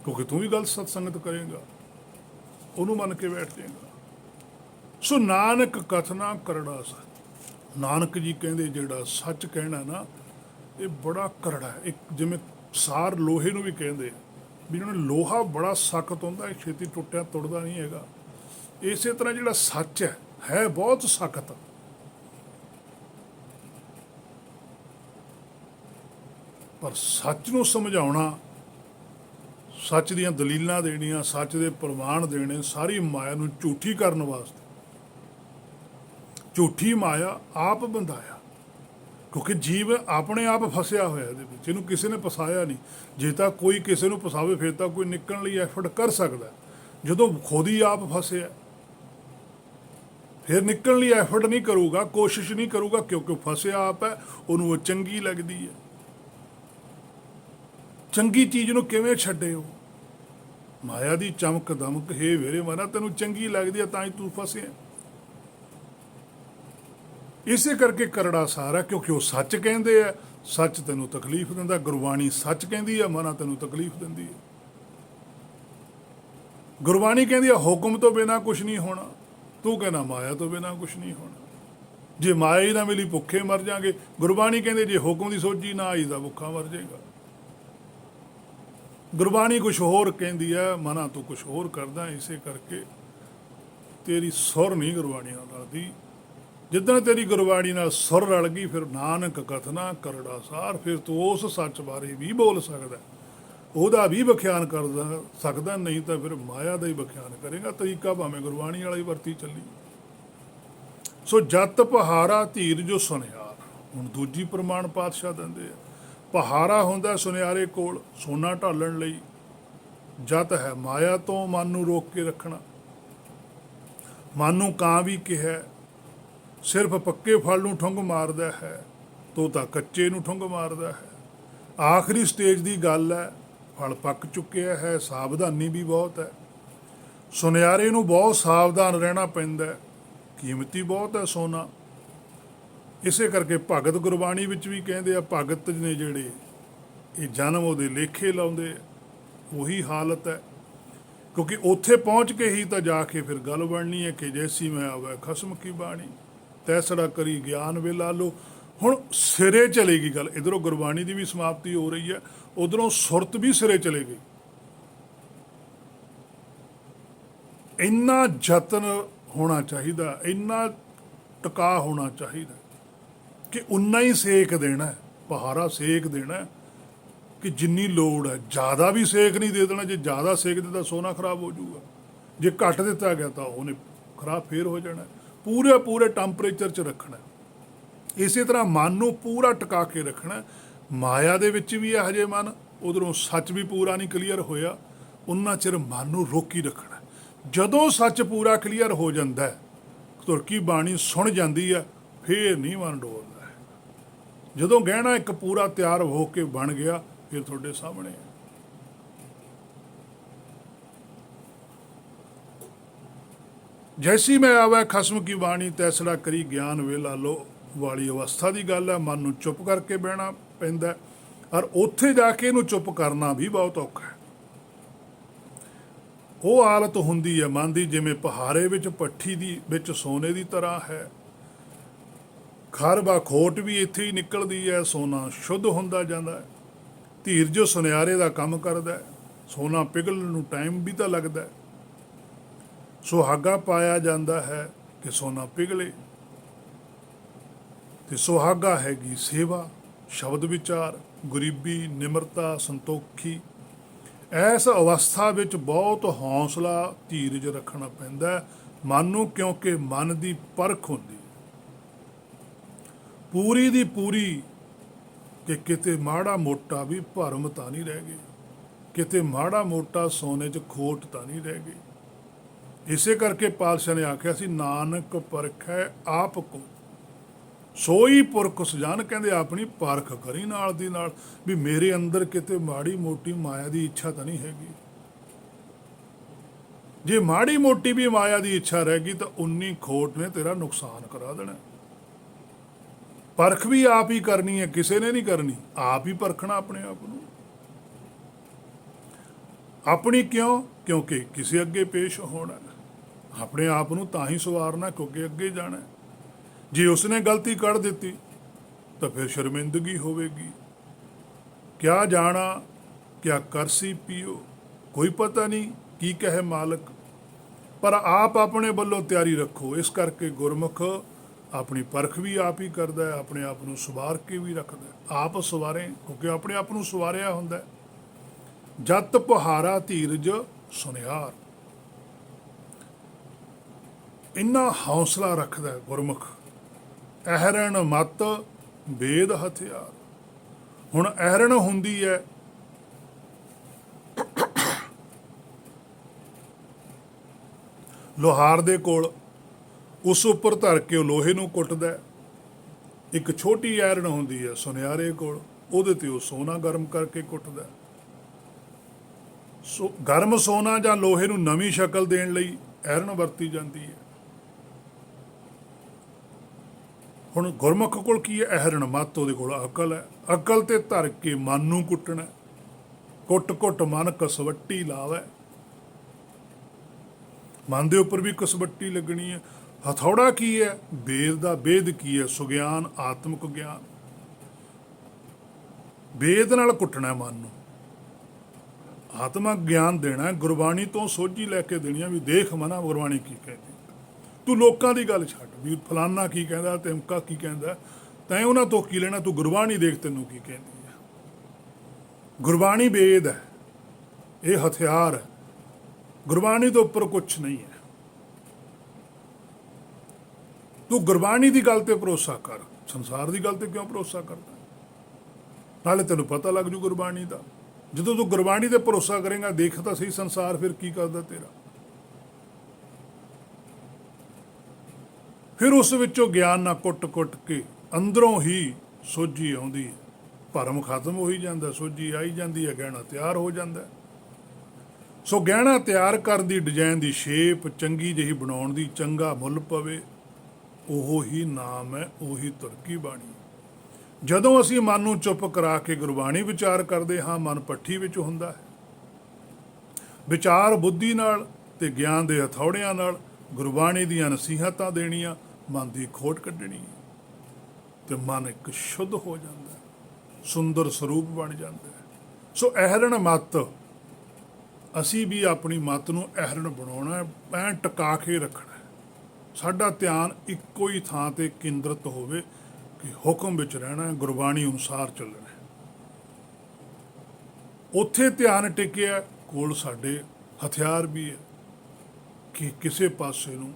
ਕਿਉਂਕਿ ਤੂੰ ਵੀ ਗਲਤ ਸਤਸੰਗਤ ਕਰੇਗਾ, ਉਹਨੂੰ ਮੰਨ ਕੇ ਬੈਠ ਜਾਏਗਾ। ਸੋ ਨਾਨਕ ਕਥਨਾ ਕਰੜਾ ਸੱਚ। ਨਾਨਕ ਜੀ ਕਹਿੰਦੇ ਜਿਹੜਾ ਸੱਚ ਕਹਿਣਾ ਨਾ, ਇਹ ਬੜਾ ਕਰੜਾ ਹੈ। ਇੱਕ ਜਿਵੇਂ ਸਾਰ ਲੋਹੇ ਨੂੰ ਵੀ ਕਹਿੰਦੇ ਵੀ ਇਹਨਾਂ ਨੂੰ ਲੋਹਾ ਬੜਾ ਸਖਤ ਹੁੰਦਾ, ਇਹ ਛੇਤੀ ਟੁੱਟਿਆ ਤੁੜਦਾ ਨਹੀਂ ਹੈਗਾ। ਇਸੇ ਤਰ੍ਹਾਂ ਜਿਹੜਾ ਸੱਚ ਹੈ ਬਹੁਤ ਸਖਤ। ਪਰ ਸੱਚ ਨੂੰ ਸਮਝਾਉਣਾ, ਸੱਚ ਦੀਆਂ ਦਲੀਲਾਂ ਦੇਣੀਆਂ, ਸੱਚ ਦੇ ਪ੍ਰਮਾਣ ਦੇਣੇ, ਸਾਰੀ ਮਾਇਆ ਨੂੰ ਝੂਠੀ ਕਰਨ ਵਾਸਤੇ। ਝੂਠੀ ਮਾਇਆ ਆਪ ਬੰਧਾਇਆ, ਕਿਉਂਕਿ ਜੀਵ ਆਪਣੇ ਆਪ ਫਸਿਆ ਹੋਇਆ ਇਹਦੇ ਵਿੱਚ, ਇਹਨੂੰ ਕਿਸੇ ਨੇ ਫਸਾਇਆ ਨਹੀਂ। ਜੇ ਤਾਂ ਕੋਈ ਕਿਸੇ ਨੂੰ ਫਸਾਵੇ ਫਿਰ ਤਾਂ ਕੋਈ ਨਿਕਲਣ ਲਈ ਐਫਰਟ ਕਰ ਸਕਦਾ, ਜਦੋਂ ਖੁਦ ਹੀ ਆਪ ਫਸਿਆ ਫਿਰ ਨਿਕਲਣ ਲਈ ਐਫਰਟ ਨਹੀਂ ਕਰੂਗਾ, ਕੋਸ਼ਿਸ਼ ਨਹੀਂ ਕਰੂਗਾ, ਕਿਉਂਕਿ ਫਸਿਆ ਆਪ ਹੈ। ਉਹਨੂੰ ਉਹ ਚੰਗੀ ਲੱਗਦੀ ਹੈ। ਚੰਗੀ ਚੀਜ਼ ਨੂੰ ਕਿਵੇਂ ਛੱਡੇ ਉਹ? ਮਾਇਆ ਦੀ ਚਮਕ ਦਮਕ, ਹੇ ਮੇਰੇ ਮਨਾ ਤੈਨੂੰ ਚੰਗੀ ਲੱਗਦੀ ਹੈ ਤਾਂ ਹੀ ਤੂੰ ਫਸਿਆ। ਇਸੇ ਕਰਕੇ ਕਰੜਾ ਸਾਰਾ, ਕਿਉਂਕਿ ਉਹ ਸੱਚ ਕਹਿੰਦੇ ਆ, ਸੱਚ ਤੈਨੂੰ ਤਕਲੀਫ ਦਿੰਦਾ। ਗੁਰਬਾਣੀ ਸੱਚ ਕਹਿੰਦੀ ਹੈ, ਮਨਾ ਤੈਨੂੰ ਤਕਲੀਫ ਦਿੰਦੀ ਹੈ। ਗੁਰਬਾਣੀ ਕਹਿੰਦੀ ਹੈ ਹੁਕਮ ਤੋਂ ਬਿਨਾਂ ਕੁਝ ਨਹੀਂ ਹੋਣਾ, ਤੂੰ ਕਹਿੰਦਾ ਮਾਇਆ ਤੋਂ ਬਿਨਾਂ ਕੁਝ ਨਹੀਂ ਹੋਣਾ। ਜੇ ਮਾਇਆ ਹੀ ਨਾ ਮਿਲੀ ਭੁੱਖੇ ਮਰ ਜਾਗੇ। ਗੁਰਬਾਣੀ ਕਹਿੰਦੇ ਜੇ ਹੁਕਮ ਦੀ ਸੋਝੀ ਨਾ ਆਈ ਤਾਂ ਭੁੱਖਾ ਮਰ ਜਾਏਗਾ। ਗੁਰਬਾਣੀ ਕੁਛ ਹੋਰ ਕਹਿੰਦੀ ਹੈ, ਮਨਾ ਤੂੰ ਕੁਛ ਹੋਰ ਕਰਦਾ। ਇਸੇ ਕਰਕੇ ਤੇਰੀ ਸੁਰ ਨਹੀਂ ਗੁਰਬਾਣੀ ਨਾਲ ਰਲਦੀ। ਜਿੱਦਾਂ ਤੇਰੀ ਗੁਰਬਾਣੀ ਨਾਲ ਸੁਰ ਰਲ ਗਈ, ਫਿਰ ਨਾਨਕ ਕਥਨਾ ਕਰੜਾ ਸਾਰ, ਫਿਰ ਤੂੰ ਉਸ ਸੱਚ ਬਾਰੇ ਵੀ ਬੋਲ ਸਕਦਾ, ਉਹਦਾ ਵੀ ਵਿਖਿਆਨ ਕਰ ਸਕਦਾ। ਨਹੀਂ ਤਾਂ ਫਿਰ ਮਾਇਆ ਦਾ ਹੀ ਵਿਖਿਆਨ ਕਰੇਗਾ। ਤਰੀਕਾ ਭਾਵੇਂ ਗੁਰਬਾਣੀ ਵਾਲਾ ਹੀ ਵਰਤੀ ਚੱਲੀ। ਸੋ ਜਤ ਪਹਾਰਾ ਧੀਰ ਜੋ ਸੁਨਿਆਰ। ਹੁਣ ਦੂਜੀ ਪ੍ਰਮਾਣ ਪਾਤਸ਼ਾਹ ਦਿੰਦੇ ਆ, ਪਹਾਰਾ ਹੁੰਦਾ ਸੁਨਿਆਰੇ ਕੋਲ ਸੋਨਾ ਢਾਲਣ ਲਈ। ਜਤ ਹੈ ਮਾਇਆ ਤੋਂ ਮਨ ਨੂੰ ਰੋਕ ਕੇ ਰੱਖਣਾ। ਮਨ ਨੂੰ ਕਾਂ ਵੀ ਕਿਹਾ, ਸਿਰਫ ਪੱਕੇ ਫਲ ਨੂੰ ਠੁੰਗ ਮਾਰਦਾ ਹੈ, ਤੋਤਾ ਕੱਚੇ ਨੂੰ ਠੁੰਗ ਮਾਰਦਾ ਹੈ। ਆਖਰੀ ਸਟੇਜ ਦੀ ਗੱਲ ਹੈ, ਫਲ ਪੱਕ ਚੁੱਕਿਆ ਹੈ, ਸਾਵਧਾਨੀ ਵੀ ਬਹੁਤ ਹੈ। ਸੁਨਿਆਰੇ ਨੂੰ ਬਹੁਤ ਸਾਵਧਾਨ ਰਹਿਣਾ ਪੈਂਦਾ ਹੈ, ਕੀਮਤੀ ਬਹੁਤ ਹੈ ਸੋਨਾ। ਇਸੇ ਕਰਕੇ ਭਗਤ ਗੁਰਬਾਣੀ ਵਿੱਚ ਵੀ ਕਹਿੰਦੇ ਆ, ਭਗਤ ਨੇ ਜਿਹੜੇ ਇਹ ਜਨਮ ਉਹਦੇ ਲੇਖੇ ਲਾਉਂਦੇ, ਉਹੀ ਹਾਲਤ ਹੈ। ਕਿਉਂਕਿ ਉੱਥੇ ਪਹੁੰਚ ਕੇ ਹੀ ਤਾਂ ਜਾ ਕੇ ਫਿਰ ਗੱਲ ਬਣਨੀ ਹੈ ਕਿ ਜੈਸੀ ਮੈਂ ਆਵੇ ਖਸਮ ਕੀ ਬਾਣੀ, ਤੈਸੜਾ ਕਰੀ ਗਿਆਨ ਵੇਲਾ ਲੋ। ਹੁਣ ਸਿਰੇ ਚਲੇਗੀ ਗੱਲ। ਇੱਧਰੋਂ ਗੁਰਬਾਣੀ ਦੀ ਵੀ ਸਮਾਪਤੀ ਹੋ ਰਹੀ ਹੈ, ਉਧਰੋਂ ਸੁਰਤ ਵੀ ਸਿਰੇ ਚਲੇ ਗਈ। ਇੰਨਾ ਯਤਨ ਹੋਣਾ ਚਾਹੀਦਾ, ਇੰਨਾ ਟਿਕਾ ਹੋਣਾ ਚਾਹੀਦਾ ਕਿ ਉਨਾ ਹੀ ਸੇਕ ਦੇਣਾ, ਪਹਾਰਾ ਸੇਕ ਦੇਣਾ ਕਿ ਜਿੰਨੀ ਲੋੜ ਹੈ। ਜ਼ਿਆਦਾ ਵੀ ਸੇਕ ਨਹੀਂ ਦੇ ਦੇਣਾ। ਜੇ ਜ਼ਿਆਦਾ ਸੇਕ ਦਿੱਤਾ ਸੋਨਾ ਖਰਾਬ ਹੋ ਜਾਊਗਾ, ਜੇ ਘੱਟ ਦਿੱਤਾ ਗਿਆ ਤਾਂ ਉਹਨੇ ਖਰਾਬ ਫੇਰ ਹੋ ਜਾਣਾ। ਪੂਰੇ ਟੈਂਪਰੇਚਰ 'ਚ ਰੱਖਣਾ। ਇਸੇ ਤਰ੍ਹਾਂ ਮਨ ਨੂੰ ਪੂਰਾ ਟਿਕਾ ਕੇ ਰੱਖਣਾ। ਮਾਇਆ ਦੇ ਵਿੱਚ ਵੀ ਇਹੋ ਜਿਹੇ ਮਨ, ਉਧਰੋਂ ਸੱਚ ਵੀ ਪੂਰਾ ਨਹੀਂ ਕਲੀਅਰ ਹੋਇਆ, ਉਨਾ ਚਿਰ ਮਨ ਨੂੰ ਰੋਕੀ ਰੱਖਣਾ। ਜਦੋਂ ਸੱਚ ਪੂਰਾ ਕਲੀਅਰ ਹੋ ਜਾਂਦਾ, ਤੁਰਕੀ ਬਾਣੀ ਸੁਣ ਜਾਂਦੀ ਹੈ, ਫੇਰ ਨਹੀਂ ਮਨ ਡੋਲਦਾ ਹੈ। ਜਦੋਂ ਗਹਿਣਾ ਇੱਕ ਪੂਰਾ ਤਿਆਰ ਹੋ ਕੇ ਬਣ ਗਿਆ, ਫਿਰ ਤੁਹਾਡੇ ਸਾਹਮਣੇ ਹੈ। ਜੈਸੀ ਮੈਂ ਆਵੇ ਖਸਮ ਕੀ ਬਾਣੀ, ਤੈਸੜਾ ਕਰੀ ਗਿਆਨ ਵੇਲਾ ਲੋ ਵਾਲੀ ਅਵਸਥਾ ਦੀ ਗੱਲ ਹੈ। ਮਨ ਨੂੰ ਚੁੱਪ ਕਰਕੇ ਬਹਿਣਾ ਪੈਂਦਾ, ਔਰ ਉੱਥੇ ਜਾ ਕੇ ਇਹਨੂੰ ਚੁੱਪ ਕਰਨਾ ਵੀ ਬਹੁਤ ਔਖਾ ਹੈ। ਉਹ ਹਾਲਤ ਹੁੰਦੀ ਹੈ ਮਨ ਦੀ ਜਿਵੇਂ ਪਹਾਰੇ ਵਿੱਚ ਭੱਠੀ ਦੀ ਵਿੱਚ ਸੋਨੇ ਦੀ ਤਰ੍ਹਾਂ ਹੈ। ਖਰਬਾ ਖੋਟ ਵੀ ਇੱਥੇ ਹੀ ਨਿਕਲਦੀ ਹੈ, ਸੋਨਾ ਸ਼ੁੱਧ ਹੁੰਦਾ ਜਾਂਦਾ ਹੈ। ਧੀਰਜ ਸੁਨਿਆਰੇ ਦਾ ਕੰਮ ਕਰਦਾ ਹੈ। ਸੋਨਾ ਪਿਘਲਣ ਨੂੰ ਟਾਈਮ ਵੀ ਤਾਂ ਲੱਗਦਾ ਹੈ। ਸੁਹਾਗਾ ਪਾਇਆ ਜਾਂਦਾ ਹੈ ਕਿ ਸੋਨਾ ਪਿਘਲੇ, ਤੇ ਸੁਹਾਗਾ ਹੈਗੀ ਸੇਵਾ, ਸ਼ਬਦ ਵਿਚਾਰ, ਗਰੀਬੀ, ਨਿਮਰਤਾ, ਸੰਤੋਖੀ। ਇਸ ਅਵਸਥਾ ਵਿੱਚ ਬਹੁਤ ਹੌਸਲਾ ਧੀਰਜ ਰੱਖਣਾ ਪੈਂਦਾ ਮਨ ਨੂੰ, ਕਿਉਂਕਿ ਮਨ ਦੀ ਪਰਖ ਹੁੰਦੀ ਪੂਰੀ ਦੀ ਪੂਰੀ, ਕਿ ਕਿਤੇ ਮਾੜਾ ਮੋਟਾ ਵੀ ਭਰਮ ਤਾਂ ਨਹੀਂ ਰਹਿ ਗਈ, ਕਿਤੇ ਮਾੜਾ ਮੋਟਾ ਸੋਨੇ 'ਚ ਖੋਟ ਤਾਂ ਨਹੀਂ ਰਹਿ ਗਈ। ਇਸੇ ਕਰਕੇ ਪਾਤਸ਼ਾਹ ਨੇ ਆਖਿਆ ਸੀ, ਨਾਨਕ ਪਰਖੈ ਆਪ ਕੋ ਸੋਈ ਪੁਰਖ ਸੁਜਾਨ। ਕਹਿੰਦੇ ਆਪਣੀ ਪਰਖ ਕਰੀ ਨਾਲ ਦੀ ਨਾਲ, ਵੀ ਮੇਰੇ ਅੰਦਰ ਕਿਤੇ ਮਾੜੀ ਮੋਟੀ ਮਾਇਆ ਦੀ ਇੱਛਾ ਤਾਂ ਨਹੀਂ ਹੈਗੀ। ਜੇ ਮਾੜੀ ਮੋਟੀ ਵੀ ਮਾਇਆ ਦੀ ਇੱਛਾ ਰਹਿ ਗਈ ਤਾਂ ਉਨੀ ਖੋਟ ਨੇ ਤੇਰਾ ਨੁਕਸਾਨ ਕਰਾ ਦੇਣਾ। ਪਰਖ ਵੀ ਆਪ ਹੀ ਕਰਨੀ ਹੈ, ਕਿਸੇ ਨੇ ਨਹੀਂ ਕਰਨੀ। ਆਪ ਹੀ ਪਰਖਣਾ ਆਪਣੇ ਆਪ ਨੂੰ। ਆਪਣੀ ਕਿਉਂ? ਕਿਉਂਕਿ ਕਿਸੇ ਅੱਗੇ ਪੇਸ਼ ਹੋਣਾ। ਆਪਣੇ ਆਪ ਨੂੰ ਤਾਂ ਹੀ ਸਵਾਰਨਾ ਕਿਉਂਕਿ ਅੱਗੇ ਜਾਣਾ। ਜੇ ਉਸਨੇ ਗਲਤੀ ਕੱਢ ਦਿੱਤੀ ਤਾਂ ਫਿਰ ਸ਼ਰਮਿੰਦਗੀ ਹੋਵੇਗੀ। ਕਿਆ ਜਾਣਾ ਕਿਆ ਕਰਸੀ ਪੀਓ, ਕੋਈ ਪਤਾ ਨਹੀਂ ਕੀ ਕਹੇ ਮਾਲਕ। ਪਰ ਆਪ ਆਪਣੇ ਵੱਲੋਂ ਤਿਆਰੀ ਰੱਖੋ। ਇਸ ਕਰਕੇ ਗੁਰਮੁਖ ਆਪਣੀ ਪਰਖ ਵੀ ਆਪ ਹੀ ਕਰਦਾ ਹੈ, ਆਪਣੇ ਆਪ ਨੂੰ ਸਵਾਰ ਕੇ ਵੀ ਰੱਖਦਾ ਹੈ। ਆਪ ਸਵਾਰੇ, ਕਿਉਂਕਿ ਆਪਣੇ ਆਪ ਨੂੰ ਸਵਾਰਿਆ ਹੁੰਦਾ ਹੈ। ਜਤ ਪਹਾਰਾ ਧੀਰਜ ਸੁਨਿਆਰ, ਇੰਨਾ ਹੌਸਲਾ ਰੱਖਦਾ ਹੈ ਗੁਰਮੁਖ। ਅਹਰਣ ਮਤ ਵੇਦ ਹਥਿਆਰ। ਹੁਣ ਅਹਰਣ ਹੁੰਦੀ ਹੈ ਲੋਹਾਰ ਦੇ ਕੋਲ, ਉਸ ਉੱਪਰ ਧਰ ਕੇ ਉਹ ਲੋਹੇ ਨੂੰ ਕੁੱਟਦਾ ਹੈ। ਇੱਕ ਛੋਟੀ ਐਰਣ ਹੁੰਦੀ ਹੈ ਸੁਨਿਆਰੇ ਕੋਲ, ਉਹਦੇ ਤੇ ਉਹ ਸੋਨਾ ਗਰਮ ਕਰਕੇ ਕੁੱਟਦਾ ਹੈ। ਸੋ ਗਰਮ ਸੋਨਾ ਜਾਂ ਲੋਹੇ ਨੂੰ ਨਵੀਂ ਸ਼ਕਲ ਦੇਣ ਲਈ ਐਰਣ ਵਰਤੀ ਜਾਂਦੀ ਹੈ। ਹੁਣ ਗੁਰਮੁਖ ਕੋਲ ਕੀ ਹੈ? ਅਹਰਣ ਮੱਤ, ਉਹਦੇ ਕੋਲ ਅਕਲ ਹੈ। ਅਕਲ ਤੇ ਧਰ ਕੇ ਮਨ ਨੂੰ ਕੁੱਟਣਾ, ਕੁੱਟ ਕੁੱਟ ਮਨ ਕਸਵੱਟੀ ਲਾਵੇ। ਮਨ ਦੇ ਉੱਪਰ ਵੀ ਕਸਵੱਟੀ ਲੱਗਣੀ ਹੈ। ਹਥੌੜਾ ਕੀ ਹੈ? ਵੇਦ ਦਾ। ਵੇਦ ਕੀ ਹੈ? ਸੁਗਿਆਨ, ਆਤਮਿਕ ਗਿਆਨ। ਵੇਦ ਨਾਲ ਕੁੱਟਣਾ ਮਨ ਨੂੰ, ਆਤਮਿਕ ਗਿਆਨ ਦੇਣਾ। ਗੁਰਬਾਣੀ ਤੋਂ ਸੋਝੀ ਲੈ ਕੇ ਦੇਣੀ ਆ ਵੀ ਦੇਖ ਮਨਾ ਗੁਰਬਾਣੀ ਕੀ ਕਹਿੰਦੀ। ਤੂੰ ਲੋਕਾਂ ਦੀ ਗੱਲ ਛੱਡ ਵੀ ਫਲਾਨਾ ਕੀ ਕਹਿੰਦਾ, ਤਿਮਕਾ ਕੀ ਕਹਿੰਦਾ, ਤੈਂ ਉਹਨਾਂ ਤੋਂ ਕੀ ਲੈਣਾ? ਤੂੰ ਗੁਰਬਾਣੀ ਦੇਖ ਤੈਨੂੰ ਕੀ ਕਹਿੰਦੀ ਹੈ। ਗੁਰਬਾਣੀ ਵੇਦ ਹੈ, ਇਹ ਹਥਿਆਰ ਹੈ। ਗੁਰਬਾਣੀ ਤੋਂ ਉੱਪਰ ਕੁਛ ਨਹੀਂ ਹੈ। ਤੂੰ ਗੁਰਬਾਣੀ ਦੀ ਗੱਲ ਤੇ ਭਰੋਸਾ ਕਰ, ਸੰਸਾਰ ਦੀ ਗੱਲ ਤੇ ਕਿਉਂ ਭਰੋਸਾ ਕਰਦਾ? ਨਾਲੇ ਤੈਨੂੰ ਪਤਾ ਲੱਗ ਜੂ ਗੁਰਬਾਣੀ ਦਾ। ਜਦੋਂ ਤੂੰ ਗੁਰਬਾਣੀ ਤੇ ਭਰੋਸਾ ਕਰੇਗਾ, ਦੇਖ ਤਾਂ ਸਹੀ ਸੰਸਾਰ ਫਿਰ ਕੀ ਕਰਦਾ ਤੇਰਾ। ਫਿਰ ਉਸ ਵਿੱਚੋਂ ਗਿਆਨ ਨਾਲ ਕੁੱਟ ਕੁੱਟ ਕੇ ਅੰਦਰੋਂ ਹੀ ਸੋਝੀ ਆਉਂਦੀ ਹੈ। ਭਰਮ ਖਤਮ ਹੋ ਹੀ ਜਾਂਦਾ, ਸੋਝੀ ਆਈ ਜਾਂਦੀ ਹੈ, ਗਹਿਣਾ ਤਿਆਰ ਹੋ ਜਾਂਦਾ। ਸੋ ਗਹਿਣਾ ਤਿਆਰ ਕਰਨ ਦੀ, ਡਿਜ਼ਾਈਨ ਦੀ ਸ਼ੇਪ ਚੰਗੀ ਜਿਹੀ ਬਣਾਉਣ ਦੀ, ਚੰਗਾ ਮੁੱਲ ਪਵੇ, ਉਹ ਹੀ ਨਾਮ ਹੈ, ਉਹੀ ਤੁਰਕੀ ਬਾਣੀ। ਜਦੋਂ ਅਸੀਂ ਮਨ ਨੂੰ ਚੁੱਪ ਕਰਾ ਕੇ ਗੁਰਬਾਣੀ ਵਿਚਾਰ ਕਰਦੇ ਹਾਂ, ਮਨ ਭੱਠੀ ਵਿੱਚ ਹੁੰਦਾ ਹੈ। ਵਿਚਾਰ ਬੁੱਧੀ ਨਾਲ ਤੇ ਗਿਆਨ ਦੇ ਹਥੌੜਿਆਂ ਨਾਲ ਗੁਰਬਾਣੀ ਦੀਆਂ ਨਸੀਹਤਾਂ ਦੇਣੀਆਂ, ਮਨ ਦੀ ਖੋਟ ਕੱਢਣੀ, ਤੇ ਮਨ ਇੱਕ ਸ਼ੁੱਧ ਹੋ ਜਾਂਦਾ ਹੈ, ਸੁੰਦਰ ਸਰੂਪ ਬਣ ਜਾਂਦਾ ਹੈ। ਸੋ ਅਹਰਣ ਮੱਤ, ਅਸੀਂ ਵੀ ਆਪਣੀ ਮੱਤ ਨੂੰ ਅਹਰਣ ਬਣਾਉਣਾ, ਐਂ ਟਿਕਾ ਕੇ ਰੱਖਣਾ। ਸਾਡਾ ਧਿਆਨ ਇੱਕੋ ਹੀ ਥਾਂ ਤੇ ਕੇਂਦਰਿਤ ਹੋਵੇ ਕਿ ਹੁਕਮ ਵਿੱਚ ਰਹਿਣਾ, ਗੁਰਬਾਣੀ ਅਨੁਸਾਰ ਚੱਲਣਾ। ਉੱਥੇ ਧਿਆਨ ਟਿਕਿਆ, ਕੋਲ ਸਾਡੇ ਹਥਿਆਰ ਵੀ ਹੈ ਕਿ ਕਿਸੇ ਪਾਸੇ ਨੂੰ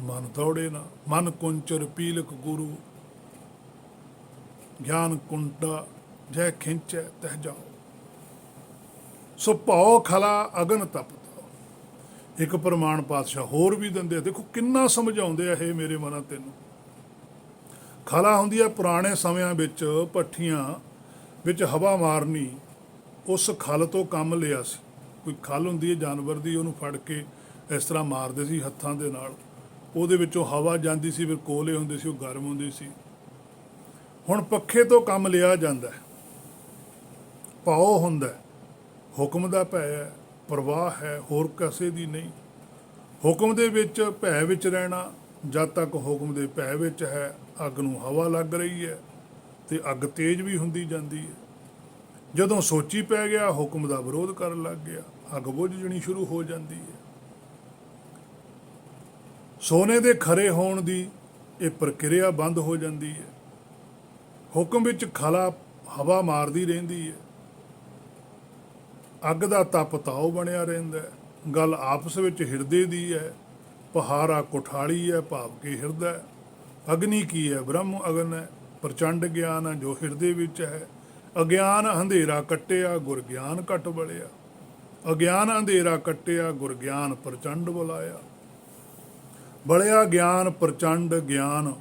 ਮਨ ਦੌੜੇ ਨਾ। ਮਨ ਕੁੰਚਰ ਪੀਲਕ ਗੁਰੂ, ਗਿਆਨ ਕੁੰਡਾ ਜੈ ਖਿੰਚੈ ਤਹਿ ਜਾਓ। ਸੋ ਭਉ ਖਲਾ ਅਗਨ ਤਪਦਾ। ਇੱਕ ਪ੍ਰਮਾਣ ਪਾਤਸ਼ਾਹ ਹੋਰ ਵੀ ਦਿੰਦੇ ਆ, ਦੇਖੋ ਕਿੰਨਾ ਸਮਝਾਉਂਦੇ ਆ ਇਹ ਮੇਰੇ ਮਨਾਂ ਤੈਨੂੰ। ਖਲਾ ਹੁੰਦੀ ਹੈ ਪੁਰਾਣੇ ਸਮਿਆਂ ਵਿੱਚ ਭੱਠੀਆਂ ਵਿੱਚ ਹਵਾ ਮਾਰਨੀ, ਉਸ ਖਲ ਤੋਂ ਕੰਮ ਲਿਆ ਸੀ। ਕੋਈ ਖਲ ਹੁੰਦੀ ਹੈ ਜਾਨਵਰ ਦੀ, ਉਹਨੂੰ ਫੜ ਕੇ ਇਸ ਤਰ੍ਹਾਂ ਮਾਰਦੇ ਸੀ ਹੱਥਾਂ ਦੇ ਨਾਲ, ਉਹਦੇ ਵਿੱਚੋਂ ਹਵਾ ਜਾਂਦੀ ਸੀ, ਫਿਰ ਕੋਲੇ ਹੁੰਦੇ ਸੀ, ਉਹ ਗਰਮ ਹੁੰਦੇ ਸੀ। ਹੁਣ ਪੱਖੇ ਤੋਂ ਕੰਮ ਲਿਆ ਜਾਂਦਾ ਹੈ। ਭਉ ਹੁੰਦਾ, ਹੁਕਮ ਦਾ ਭੈ ਹੈ, ਪ੍ਰਵਾਹ ਹੈ, ਹੋਰ ਕਿਸੇ ਦੀ ਨਹੀਂ। ਹੁਕਮ ਦੇ ਵਿੱਚ ਭੈ ਵਿੱਚ ਰਹਿਣਾ, ਜਦ ਤੱਕ ਹੁਕਮ ਦੇ ਭੈ ਵਿੱਚ ਹੈ, ਅੱਗ ਨੂੰ ਹਵਾ ਲੱਗ ਰਹੀ ਹੈ ਤੇ ਅੱਗ ਤੇਜ਼ ਵੀ ਹੁੰਦੀ ਜਾਂਦੀ ਹੈ। ਜਦੋਂ ਸੋਚੀ ਪੈ ਗਿਆ, ਹੁਕਮ ਦਾ ਵਿਰੋਧ ਕਰਨ ਲੱਗ ਗਿਆ, ਅੱਗ ਬੁਝ ਜਣੀ ਸ਼ੁਰੂ ਹੋ ਜਾਂਦੀ ਹੈ। ਸੋਨੇ ਦੇ ਖਰੇ ਹੋਣ ਦੀ ਇਹ ਪ੍ਰਕਿਰਿਆ ਬੰਦ ਹੋ ਜਾਂਦੀ ਹੈ। ਹੁਕਮ ਵਿੱਚ ਖਲਾ ਹਵਾ ਮਾਰਦੀ ਰਹਿੰਦੀ ਹੈ, ਅੱਗ ਦਾ ਤਪ ਤਾਓ ਬਣਿਆ ਰਹਿੰਦਾ ਹੈ। ਗੱਲ ਆਪਸ ਵਿੱਚ ਹਿਰਦੇ ਦੀ ਹੈ। ਪਹਾਰਾ ਕੁਠਾਲੀ ਹੈ, ਭਾਵ ਕੇ ਹਿਰਦਾ ਹੈ। ਅਗਨੀ ਕੀ ਹੈ? ਬ੍ਰਹਮ ਅਗਨ ਹੈ। ਪ੍ਰਚੰਡ ਗਿਆਨ ਹੈ ਜੋ ਹਿਰਦੇ ਵਿੱਚ ਹੈ। ਅਗਿਆਨ ਅੰਧੇਰਾ ਕੱਟਿਆ, ਗੁਰ ਗਿਆਨ ਘਟ ਬਲਿਆ। ਅਗਿਆਨ ਅੰਧੇਰਾ ਕੱਟਿਆ, ਗੁਰ ਗਿਆਨ ਪ੍ਰਚੰਡ ਬੁਲਾਇਆ। ਬਲਿਆ ਗਿਆਨ ਪ੍ਰਚੰਡ ਗਿਆਨ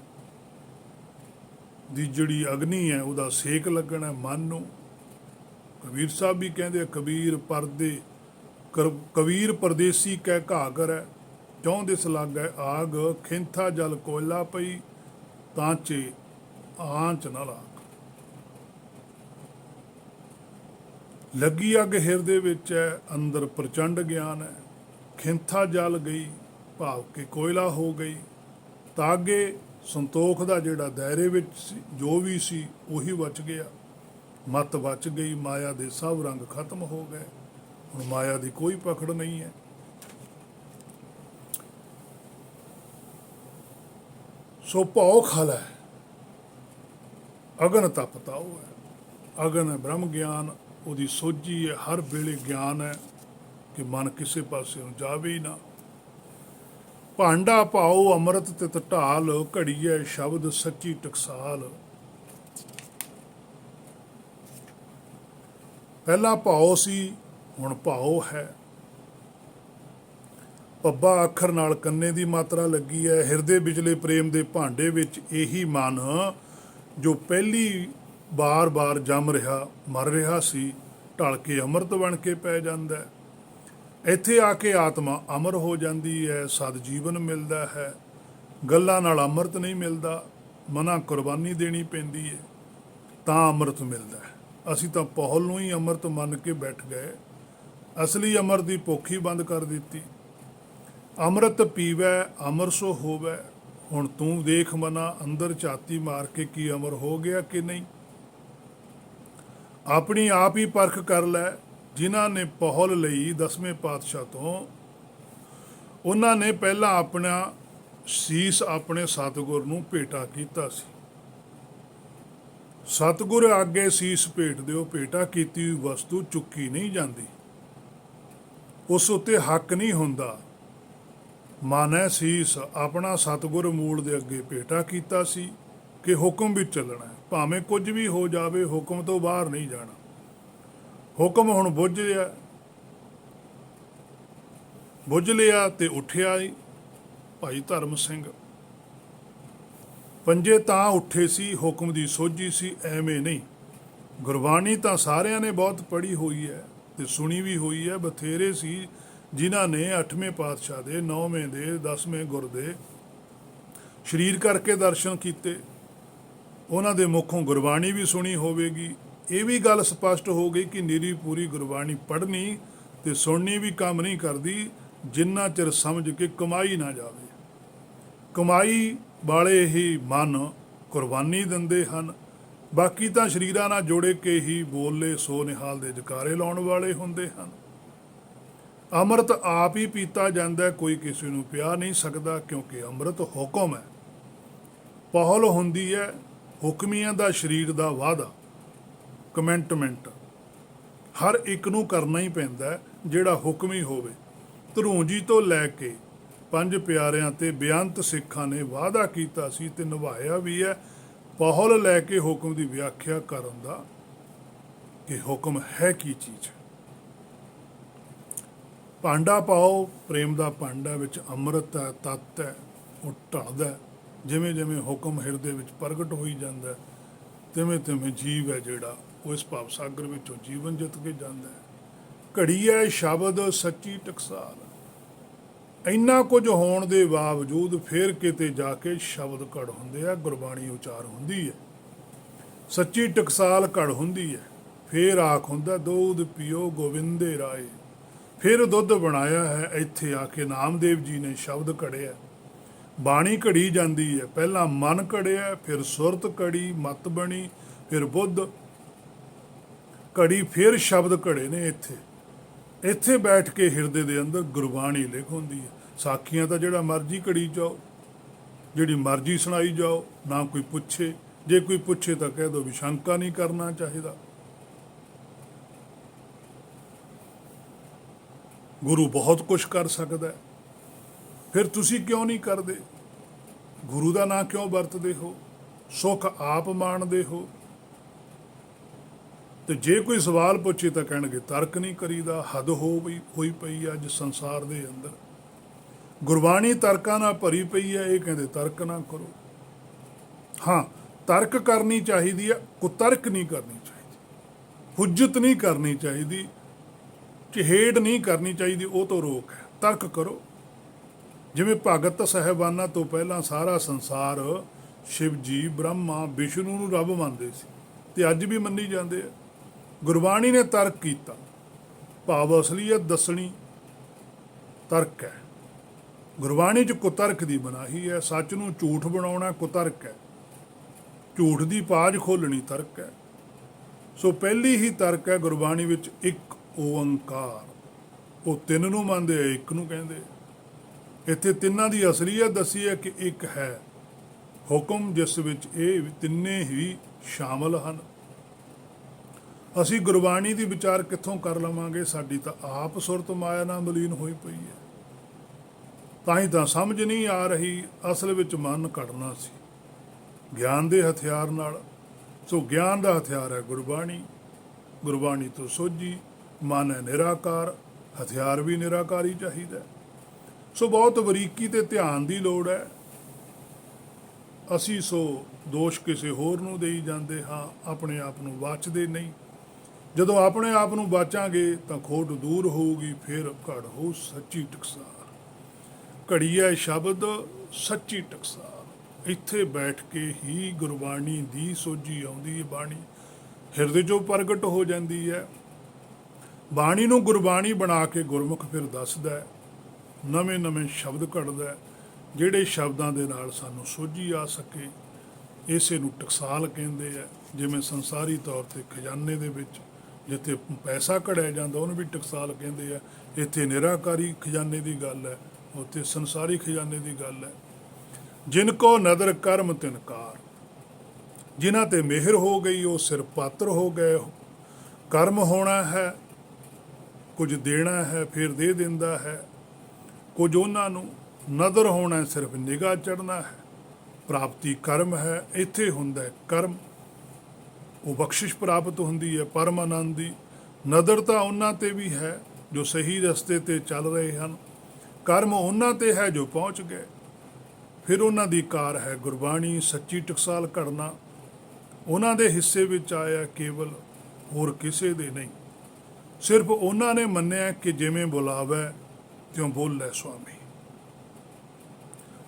ਦੀ ਜਿਹੜੀ ਅਗਨੀ ਹੈ, ਉਹਦਾ ਸੇਕ ਲੱਗਣਾ ਮਨ ਨੂੰ। ਕਬੀਰ ਸਾਹਿਬ ਵੀ ਕਹਿੰਦੇ, ਕਬੀਰ ਪਰਦੇਸੀ ਕਹਿ ਘਾਗਰ ਹੈ, ਚੌਂ ਦਿਸ ਲਾਗੈ ਆਗ, ਖਿੰਥਾ ਜਲ ਕੋਇਲਾ ਪਈ, ਤਾਂਚੇ ਆਂਚ ਨਾ ਲਾਗ। ਲੱਗੀ ਅੱਗ ਹਿਰਦੇ ਵਿੱਚ ਹੈ, ਅੰਦਰ ਪ੍ਰਚੰਡ ਗਿਆਨ ਹੈ। ਖਿੰਥਾ ਜਲ ਗਈ, ਭਾਵ ਕਿ ਕੋਇਲਾ ਹੋ ਗਈ। ਤਾਗੇ ਸੰਤੋਖ ਦਾ ਜਿਹੜਾ ਦਾਇਰੇ ਵਿੱਚ ਸੀ, ਜੋ ਵੀ ਸੀ ਉਹੀ ਬਚ ਗਿਆ। ਮਤ ਬਚ ਗਈ, ਮਾਇਆ ਦੇ ਸਭ ਰੰਗ ਖਤਮ ਹੋ ਗਏ। ਹੁਣ ਮਾਇਆ ਦੀ ਕੋਈ ਪਕੜ ਨਹੀਂ ਹੈ। ਸੋ ਭਉ ਖਲ ਹੈ, ਅਗਨ ਤਪਤਾਉ ਹੈ। ਅਗਨ ਹੈ ਬ੍ਰਹਮ ਗਿਆਨ, ਉਹਦੀ ਸੋਝੀ ਹੈ, ਹਰ ਵੇਲੇ ਗਿਆਨ ਹੈ ਕਿ ਮਨ ਕਿਸੇ ਪਾਸੇ ਨੂੰ ਜਾਵੇ ਹੀ ਨਾ। ਭਾਂਡਾ ਭਾਉ ਅੰਮ੍ਰਿਤ ਤਿਤ ਢਾਲ, ਘੜੀਐ ਸ਼ਬਦ ਸੱਚੀ ਟਕਸਾਲ। ਪਹਿਲਾਂ ਭਾਉ ਸੀ, ਹੁਣ ਭਾਉ ਹੈ। ਪੱਬਾ ਅੱਖਰ ਨਾਲ ਕੰਨੇ ਦੀ ਮਾਤਰਾ ਲੱਗੀ ਹੈ। ਹਿਰਦੇ ਵਿਚਲੇ ਪ੍ਰੇਮ ਦੇ ਭਾਂਡੇ ਵਿੱਚ ਇਹੀ ਮਨ ਜੋ ਪਹਿਲੀ ਬਾਰ ਜੰਮ ਰਿਹਾ, ਮਰ ਰਿਹਾ ਸੀ, ਢਲ ਕੇ ਅੰਮ੍ਰਿਤ ਬਣ ਕੇ ਪੈ ਜਾਂਦਾ ਹੈ। ਇੱਥੇ ਆ ਕੇ ਆਤਮਾ ਅਮਰ ਹੋ ਜਾਂਦੀ ਹੈ, ਸਦ ਜੀਵਨ ਮਿਲਦਾ ਹੈ। ਗੱਲਾਂ ਨਾਲ ਅੰਮ੍ਰਿਤ ਨਹੀਂ ਮਿਲਦਾ, ਮਨਾਂ ਕੁਰਬਾਨੀ ਦੇਣੀ ਪੈਂਦੀ ਹੈ ਤਾਂ ਅੰਮ੍ਰਿਤ ਮਿਲਦਾ ਹੈ। ਅਸੀਂ ਤਾਂ ਪਹੁਲ ਨੂੰ ਹੀ ਅੰਮ੍ਰਿਤ ਮੰਨ ਕੇ ਬੈਠ ਗਏ, ਅਸਲੀ ਅਮਰ ਦੀ ਭੁੱਖ ਹੀ ਬੰਦ ਕਰ ਦਿੱਤੀ। ਅੰਮ੍ਰਿਤ ਪੀਵੈ ਅਮਰ ਸੋ ਹੋਵੈ। ਹੁਣ ਤੂੰ ਦੇਖ ਮਨਾ, ਅੰਦਰ ਝਾਤੀ ਮਾਰ ਕੇ ਕੀ ਅਮਰ ਹੋ ਗਿਆ ਕਿ ਨਹੀਂ। ਆਪਣੀ ਆਪ ਹੀ ਪਰਖ ਕਰ ਲੈ। ਜਿਨ੍ਹਾਂ ਨੇ ਪਹੁਲ ਲਈ 10ਵੇਂ ਪਾਤਸ਼ਾਹ ਤੋਂ, ਉਹਨਾਂ ਨੇ ਪਹਿਲਾਂ ਆਪਣਾ ਸੀਸ ਆਪਣੇ ਸਤਿਗੁਰ ਨੂੰ ਭੇਟਾ ਕੀਤਾ ਸੀ। ਸਤਿਗੁਰ ਅੱਗੇ ਸੀਸ ਭੇਟ ਦਿਓ, ਭੇਟਾ ਕੀਤੀ ਹੋਈ ਵਸਤੂ ਚੁੱਕੀ ਨਹੀਂ ਜਾਂਦੀ, ਉਸ ਉੱਤੇ ਹੱਕ ਨਹੀਂ ਹੁੰਦਾ। ਮਨ ਹੈ ਸੀਸ, ਆਪਣਾ ਸਤਿਗੁਰ ਮੂਲ ਦੇ ਅੱਗੇ ਭੇਟਾ ਕੀਤਾ ਸੀ ਕਿ ਹੁਕਮ ਵਿੱਚ ਚੱਲਣਾ ਹੈ, ਭਾਵੇਂ ਕੁਝ ਵੀ ਹੋ ਜਾਵੇ, ਹੁਕਮ ਤੋਂ ਬਾਹਰ ਨਹੀਂ ਜਾਣਾ। ਹੁਕਮ ਹੁਣ ਬੁੱਝ ਲਿਆ ਤੇ ਉੱਠਿਆ ਹੀ ਭਾਈ ਧਰਮ ਸਿੰਘ। ਪੰਜੇ ਤਾਂ ਉੱਠੇ ਸੀ, ਹੁਕਮ ਦੀ ਸੋਝੀ ਸੀ, ਐਵੇਂ ਨਹੀਂ। ਗੁਰਬਾਣੀ ਤਾਂ ਸਾਰਿਆਂ ਨੇ ਬਹੁਤ ਪੜ੍ਹੀ ਹੋਈ ਹੈ ਤੇ ਸੁਣੀ ਵੀ ਹੋਈ ਹੈ। ਬਥੇਰੇ ਸੀ ਜਿਨ੍ਹਾਂ ਨੇ 8ਵੇਂ ਪਾਤਸ਼ਾਹ ਦੇ, 9ਵੇਂ ਦੇ, 10ਵੇਂ ਗੁਰ ਦੇ ਸਰੀਰ ਕਰਕੇ ਦਰਸ਼ਨ ਕੀਤੇ। ਉਹਨਾਂ ਦੇ ਮੁਖੋਂ ਗੁਰਬਾਣੀ ਵੀ ਸੁਣੀ ਹੋਵੇਗੀ। ਇਹ ਵੀ ਗੱਲ ਸਪਸ਼ਟ ਹੋ ਗਈ ਕਿ ਨਿਰੀ ਪੂਰੀ ਗੁਰਬਾਣੀ ਪੜ੍ਹਨੀ ਤੇ ਸੁਣਨੀ ਵੀ ਕੰਮ ਨਹੀਂ ਕਰਦੀ, ਜਿੰਨਾ ਚਿਰ ਸਮਝ ਕੇ ਕਮਾਈ ਨਾ ਜਾਵੇ। ਕਮਾਈ ਵਾਲੇ ਹੀ ਮਨ ਕੁਰਬਾਨੀ ਦਿੰਦੇ ਹਨ, ਬਾਕੀ ਤਾਂ ਸਰੀਰਾਂ ਨਾਲ ਜੋੜੇ ਕੇ ਹੀ ਬੋਲੇ ਸੋ ਨਿਹਾਲ ਦੇ ਜਕਾਰੇ ਲਾਉਣ ਵਾਲੇ ਹੁੰਦੇ ਹਨ। ਅੰਮ੍ਰਿਤ ਆਪ ਹੀ ਪੀਤਾ ਜਾਂਦਾ, ਕੋਈ ਕਿਸੇ ਨੂੰ ਪਿਆ ਨਹੀਂ ਸਕਦਾ, ਕਿਉਂਕਿ ਅੰਮ੍ਰਿਤ ਹੁਕਮ ਹੈ। ਪਹੁਲ ਹੁੰਦੀ ਹੈ ਹੁਕਮੀਆਂ ਦਾ ਸਰੀਰ ਦਾ ਵਾਅਦਾ, ਕਮੈਂਟਮੈਂਟ ਹਰ ਇੱਕ ਨੂੰ ਕਰਨਾ ਹੀ ਪੈਂਦਾ ਜਿਹੜਾ ਹੁਕਮੀ ਹੋਵੇ। ਧਰੂੰਜੀ ਤੋਂ ਲੈ ਕੇ 5 ਪਿਆਰਿਆਂ ਤੇ ਬੇਅੰਤ ਸਿੱਖਾਂ ਨੇ ਵਾਅਦਾ ਕੀਤਾ ਸੀ ਤੇ ਨਿਭਾਇਆ ਵੀ ਹੈ, ਪਹੁਲ ਲੈ ਕੇ ਹੁਕਮ ਦੀ ਵਿਆਖਿਆ ਕਰਨ ਦਾ ਕਿ ਹੁਕਮ ਹੈ ਕੀ ਚੀਜ਼। ਭਾਂਡਾ ਪਾਓ, ਪ੍ਰੇਮ ਦਾ ਭਾਂਡਾ ਵਿੱਚ ਅੰਮ੍ਰਿਤ ਹੈ, ਤੱਤ ਹੈ, ਉਹ ਢਲਦਾ। ਜਿਵੇਂ ਜਿਵੇਂ ਹੁਕਮ ਹਿਰਦੇ ਵਿੱਚ ਪ੍ਰਗਟ ਹੋਈ ਜਾਂਦਾ, ਤਿਵੇਂ ਤਿਵੇਂ ਜੀਵ ਹੈ ਜਿਹੜਾ ਉਹ ਇਸ ਭਾਵ ਸਾਗਰ ਵਿੱਚੋਂ ਜੀਵਨ ਜਿੱਤ ਕੇ ਜਾਂਦਾ ਹੈ। ਘੜੀ ਹੈ ਸ਼ਬਦ ਸੱਚੀ ਟਕਸਾਲ। ਇੰਨਾ ਕੁਝ ਹੋਣ ਦੇ ਬਾਵਜੂਦ ਫਿਰ ਕਿਤੇ ਜਾ ਕੇ ਸ਼ਬਦ ਘੜ ਹੁੰਦੇ ਆ, ਗੁਰਬਾਣੀ ਉਚਾਰ ਹੁੰਦੀ ਹੈ, ਸੱਚੀ ਟਕਸਾਲ ਘੜ ਹੁੰਦੀ ਹੈ। ਫਿਰ ਆਖ ਹੁੰਦਾ ਦੁੱਧ ਪੀਓ ਗੋਬਿੰਦੇ ਰਾਏ। ਫਿਰ ਦੁੱਧ ਬਣਾਇਆ ਹੈ ਇੱਥੇ ਆ ਕੇ ਨਾਮਦੇਵ ਜੀ ਨੇ ਸ਼ਬਦ ਘੜਿਆ। ਬਾਣੀ ਘੜੀ ਜਾਂਦੀ ਹੈ, ਪਹਿਲਾਂ ਮਨ ਘੜਿਆ, ਫਿਰ ਸੁਰਤ ਘੜੀ, ਮਤ ਬਣੀ, ਫਿਰ ਬੁੱਧ ਘੜੀ, ਫਿਰ ਸ਼ਬਦ ਘੜੇ ਨੇ। ਇੱਥੇ ਬੈਠ ਕੇ ਹਿਰਦੇ ਦੇ ਅੰਦਰ ਗੁਰਬਾਣੀ ਲਿਖ ਹੁੰਦੀ ਹੈ। ਸਾਖੀਆਂ ਤਾਂ ਜਿਹੜਾ ਮਰਜ਼ੀ ਘੜੀ ਜਾਓ, ਜਿਹੜੀ ਮਰਜ਼ੀ ਸੁਣਾਈ ਜਾਓ, ਨਾ ਕੋਈ ਪੁੱਛੇ। ਜੇ ਕੋਈ ਪੁੱਛੇ ਤਾਂ ਕਹਿ ਦਿਓ ਵੀ ਸ਼ੰਕਾ ਨਹੀਂ ਕਰਨਾ ਚਾਹੀਦਾ। ਗੁਰੂ ਬਹੁਤ ਕੁਛ ਕਰ ਸਕਦਾ, ਫਿਰ ਤੁਸੀਂ ਕਿਉਂ ਨਹੀਂ ਕਰਦੇ? ਗੁਰੂ ਦਾ ਨਾਂ ਕਿਉਂ ਵਰਤਦੇ ਹੋ? ਸੁੱਖ ਆਪ ਮਾਣਦੇ ਹੋ। ਤੇ ਜੇ ਕੋਈ ਸਵਾਲ ਪੁੱਛੇ ਤਾਂ ਕਹਿਣਗੇ ਤਰਕ ਨਹੀਂ ਕਰੀਦਾ। ਹੱਦ ਹੋਈ ਪਈ ਅੱਜ ਸੰਸਾਰ ਦੇ ਅੰਦਰ। ਗੁਰਬਾਣੀ ਤਰਕਾਂ ਨਾਲ ਭਰੀ ਪਈ ਹੈ, ਇਹ ਕਹਿੰਦੇ ਤਰਕ ਨਾ ਕਰੋ। ਹਾਂ, ਤਰਕ ਕਰਨੀ ਚਾਹੀਦੀ ਹੈ, ਕੁਤਰਕ ਨਹੀਂ ਕਰਨੀ ਚਾਹੀਦੀ, ਹੁਜਤ ਨਹੀਂ ਕਰਨੀ ਚਾਹੀਦੀ, ਚਹੇੜ ਨਹੀਂ ਕਰਨੀ ਚਾਹੀਦੀ, ਉਹ ਤੋਂ ਰੋਕ ਹੈ। ਤਰਕ ਕਰੋ। ਜਿਵੇਂ ਭਗਤ ਸਾਹਿਬਾਨਾਂ ਤੋਂ ਪਹਿਲਾਂ ਸਾਰਾ ਸੰਸਾਰ ਸ਼ਿਵ ਜੀ, ਬ੍ਰਹਮਾ, ਵਿਸ਼ਨੂੰ ਨੂੰ ਰੱਬ ਮੰਨਦੇ ਸੀ ਤੇ ਅੱਜ ਵੀ ਮੰਨੀ ਜਾਂਦੇ ਆ। ਗੁਰਬਾਣੀ ਨੇ ਤਰਕ ਕੀਤਾ, ਭਾਵ ਅਸਲੀਅਤ ਦੱਸਣੀ ਤਰਕ ਹੈ। ਗੁਰਬਾਣੀ 'ਚ ਕੁਤਰਕ ਦੀ ਮਨਾਹੀ ਹੈ। ਸੱਚ ਨੂੰ ਝੂਠ ਬਣਾਉਣਾ ਕੁਤਰਕ ਹੈ, ਝੂਠ ਦੀ ਪਾਜ ਖੋਲ੍ਹਣੀ ਤਰਕ ਹੈ। ਸੋ ਪਹਿਲੀ ਹੀ ਤਰਕ ਹੈ ਗੁਰਬਾਣੀ ਵਿੱਚ ਇੱਕ ਓਅੰਕਾਰ। ਉਹ ਤਿੰਨ ਨੂੰ ਮੰਨਦੇ ਆ, ਇੱਕ ਨੂੰ ਕਹਿੰਦੇ। ਇੱਥੇ ਤਿੰਨਾਂ ਦੀ ਅਸਲੀਅਤ ਦੱਸੀ ਹੈ ਕਿ ਇੱਕ ਹੈ। ਹੁਕਮ ਜਿਸ ਵਿੱਚ ਇਹ ਤਿੰਨੇ ਹੀ ਸ਼ਾਮਲ ਹਨ। ਅਸੀਂ ਗੁਰਬਾਣੀ ਦੀ ਵਿਚਾਰ ਕਿੱਥੋਂ ਕਰ ਲਵਾਂਗੇ? ਸਾਡੀ ਤਾਂ ਆਪ ਸੁਰਤ ਮਾਇਆ ਨਾਲ ਮਲੀਨ ਹੋਈ ਪਈ ਹੈ। ਤਾਂ ਹੀ ਤਾਂ ਸਮਝ ਨਹੀਂ ਆ ਰਹੀ। ਅਸਲ ਵਿੱਚ ਮਨ ਘੜਨਾ ਸੀ ਗਿਆਨ ਦੇ ਹਥਿਆਰ ਨਾਲ। ਸੋ ਗਿਆਨ ਦਾ ਹਥਿਆਰ ਹੈ ਗੁਰਬਾਣੀ। ਗੁਰਬਾਣੀ ਤੋਂ ਸੋਝੀ, ਮਨ ਹੈ ਨਿਰਾਕਾਰ, ਹਥਿਆਰ ਵੀ ਨਿਰਾਕਾਰੀ ਚਾਹੀਦਾ। ਸੋ ਬਹੁਤ ਬਰੀਕੀ ਤੇ ਧਿਆਨ ਦੀ ਲੋੜ ਹੈ। ਅਸੀਂ ਸੋ ਦੋਸ਼ ਕਿਸੇ ਹੋਰ ਨੂੰ ਦੇਈ ਜਾਂਦੇ ਹਾਂ, ਆਪਣੇ ਆਪ ਨੂੰ ਵਾਚਦੇ ਨਹੀਂ। ਜਦੋਂ ਆਪਣੇ ਆਪ ਨੂੰ ਵਾਚਾਂਗੇ ਤਾਂ ਖੋਟ ਦੂਰ ਹੋਊਗੀ, ਫਿਰ ਘੜ ਹੋ ਸੱਚੀ ਟਕਸਾਲ। ਘੜੀ ਹੈ ਸ਼ਬਦ ਸੱਚੀ ਟਕਸਾਲ। ਇੱਥੇ ਬੈਠ ਕੇ ਹੀ ਗੁਰਬਾਣੀ ਦੀ ਸੋਝੀ ਆਉਂਦੀ ਹੈ। ਬਾਣੀ ਹਿਰਦੇ 'ਚੋਂ ਪ੍ਰਗਟ ਹੋ ਜਾਂਦੀ ਹੈ। ਬਾਣੀ ਨੂੰ ਗੁਰਬਾਣੀ ਬਣਾ ਕੇ ਗੁਰਮੁਖ ਫਿਰ ਦੱਸਦਾ ਹੈ, ਨਵੇਂ ਨਵੇਂ ਸ਼ਬਦ ਘੜਦਾ, ਜਿਹੜੇ ਸ਼ਬਦਾਂ ਦੇ ਨਾਲ ਸਾਨੂੰ ਸੋਝੀ ਆ ਸਕੇ। ਇਸੇ ਨੂੰ ਟਕਸਾਲ ਕਹਿੰਦੇ ਆ। ਜਿਵੇਂ ਸੰਸਾਰੀ ਤੌਰ 'ਤੇ ਖਜ਼ਾਨੇ ਦੇ ਵਿੱਚ ਜਿੱਥੇ ਪੈਸਾ ਘੜਿਆ ਜਾਂਦਾ ਉਹਨੂੰ ਵੀ ਟਕਸਾਲ ਕਹਿੰਦੇ ਆ। ਇੱਥੇ ਨਿਰਾਕਾਰੀ ਖਜ਼ਾਨੇ ਦੀ ਗੱਲ ਹੈ, ਉੱਥੇ ਸੰਸਾਰੀ ਖਜ਼ਾਨੇ ਦੀ ਗੱਲ ਹੈ। ਜਿਨ ਕੋ ਨਦਰ ਕਰਮ ਤਿਨਕਾਰ, ਜਿਨ੍ਹਾਂ ਤੇ ਮਿਹਰ ਹੋ ਗਈ ਉਹ ਸਿਰ ਪਾਤਰ ਹੋ ਗਏ। ਕਰਮ ਹੋਣਾ ਹੈ, ਕੁਝ ਦੇਣਾ ਹੈ, ਫਿਰ ਦੇ ਦਿੰਦਾ ਹੈ। ਕੁਝ ਉਹਨਾਂ ਨੂੰ ਨਦਰ ਹੋਣਾ, ਸਿਰਫ ਨਿਗਾਹ ਚੜ੍ਹਨਾ ਹੈ। ਪ੍ਰਾਪਤੀ ਕਰਮ ਹੈ, ਇੱਥੇ ਹੁੰਦਾ ਹੈ ਕਰਮ, ਉਹ ਬਖਸ਼ਿਸ਼ ਪ੍ਰਾਪਤ ਹੁੰਦੀ ਹੈ ਪਰਮ ਆਨੰਦ ਦੀ। ਨਦਰ ਤਾਂ ਉਹਨਾਂ ਤੇ ਵੀ ਹੈ ਜੋ ਸਹੀ ਰਸਤੇ ਤੇ ਚੱਲ ਰਹੇ ਹਨ। ਕਰਮ ਉਹਨਾਂ ਤੇ ਹੈ ਜੋ ਪਹੁੰਚ ਗਏ। ਫਿਰ ਉਹਨਾਂ ਦੀ ਕਾਰ ਹੈ ਗੁਰਬਾਣੀ, ਸੱਚੀ ਟਕਸਾਲ ਘੜਨਾ। ਉਹਨਾਂ ਦੇ ਹਿੱਸੇ ਵਿੱਚ ਆਇਆ ਕੇਵਲ, ਹੋਰ ਕਿਸੇ ਦੇ ਨਹੀਂ। ਸਿਰਫ ਉਹਨਾਂ ਨੇ ਮੰਨਿਆ ਕਿ ਜਿਵੇਂ ਬੁਲਾਵੇ ਤਿਉਂ ਬੋਲੇ ਸੁਆਮੀ।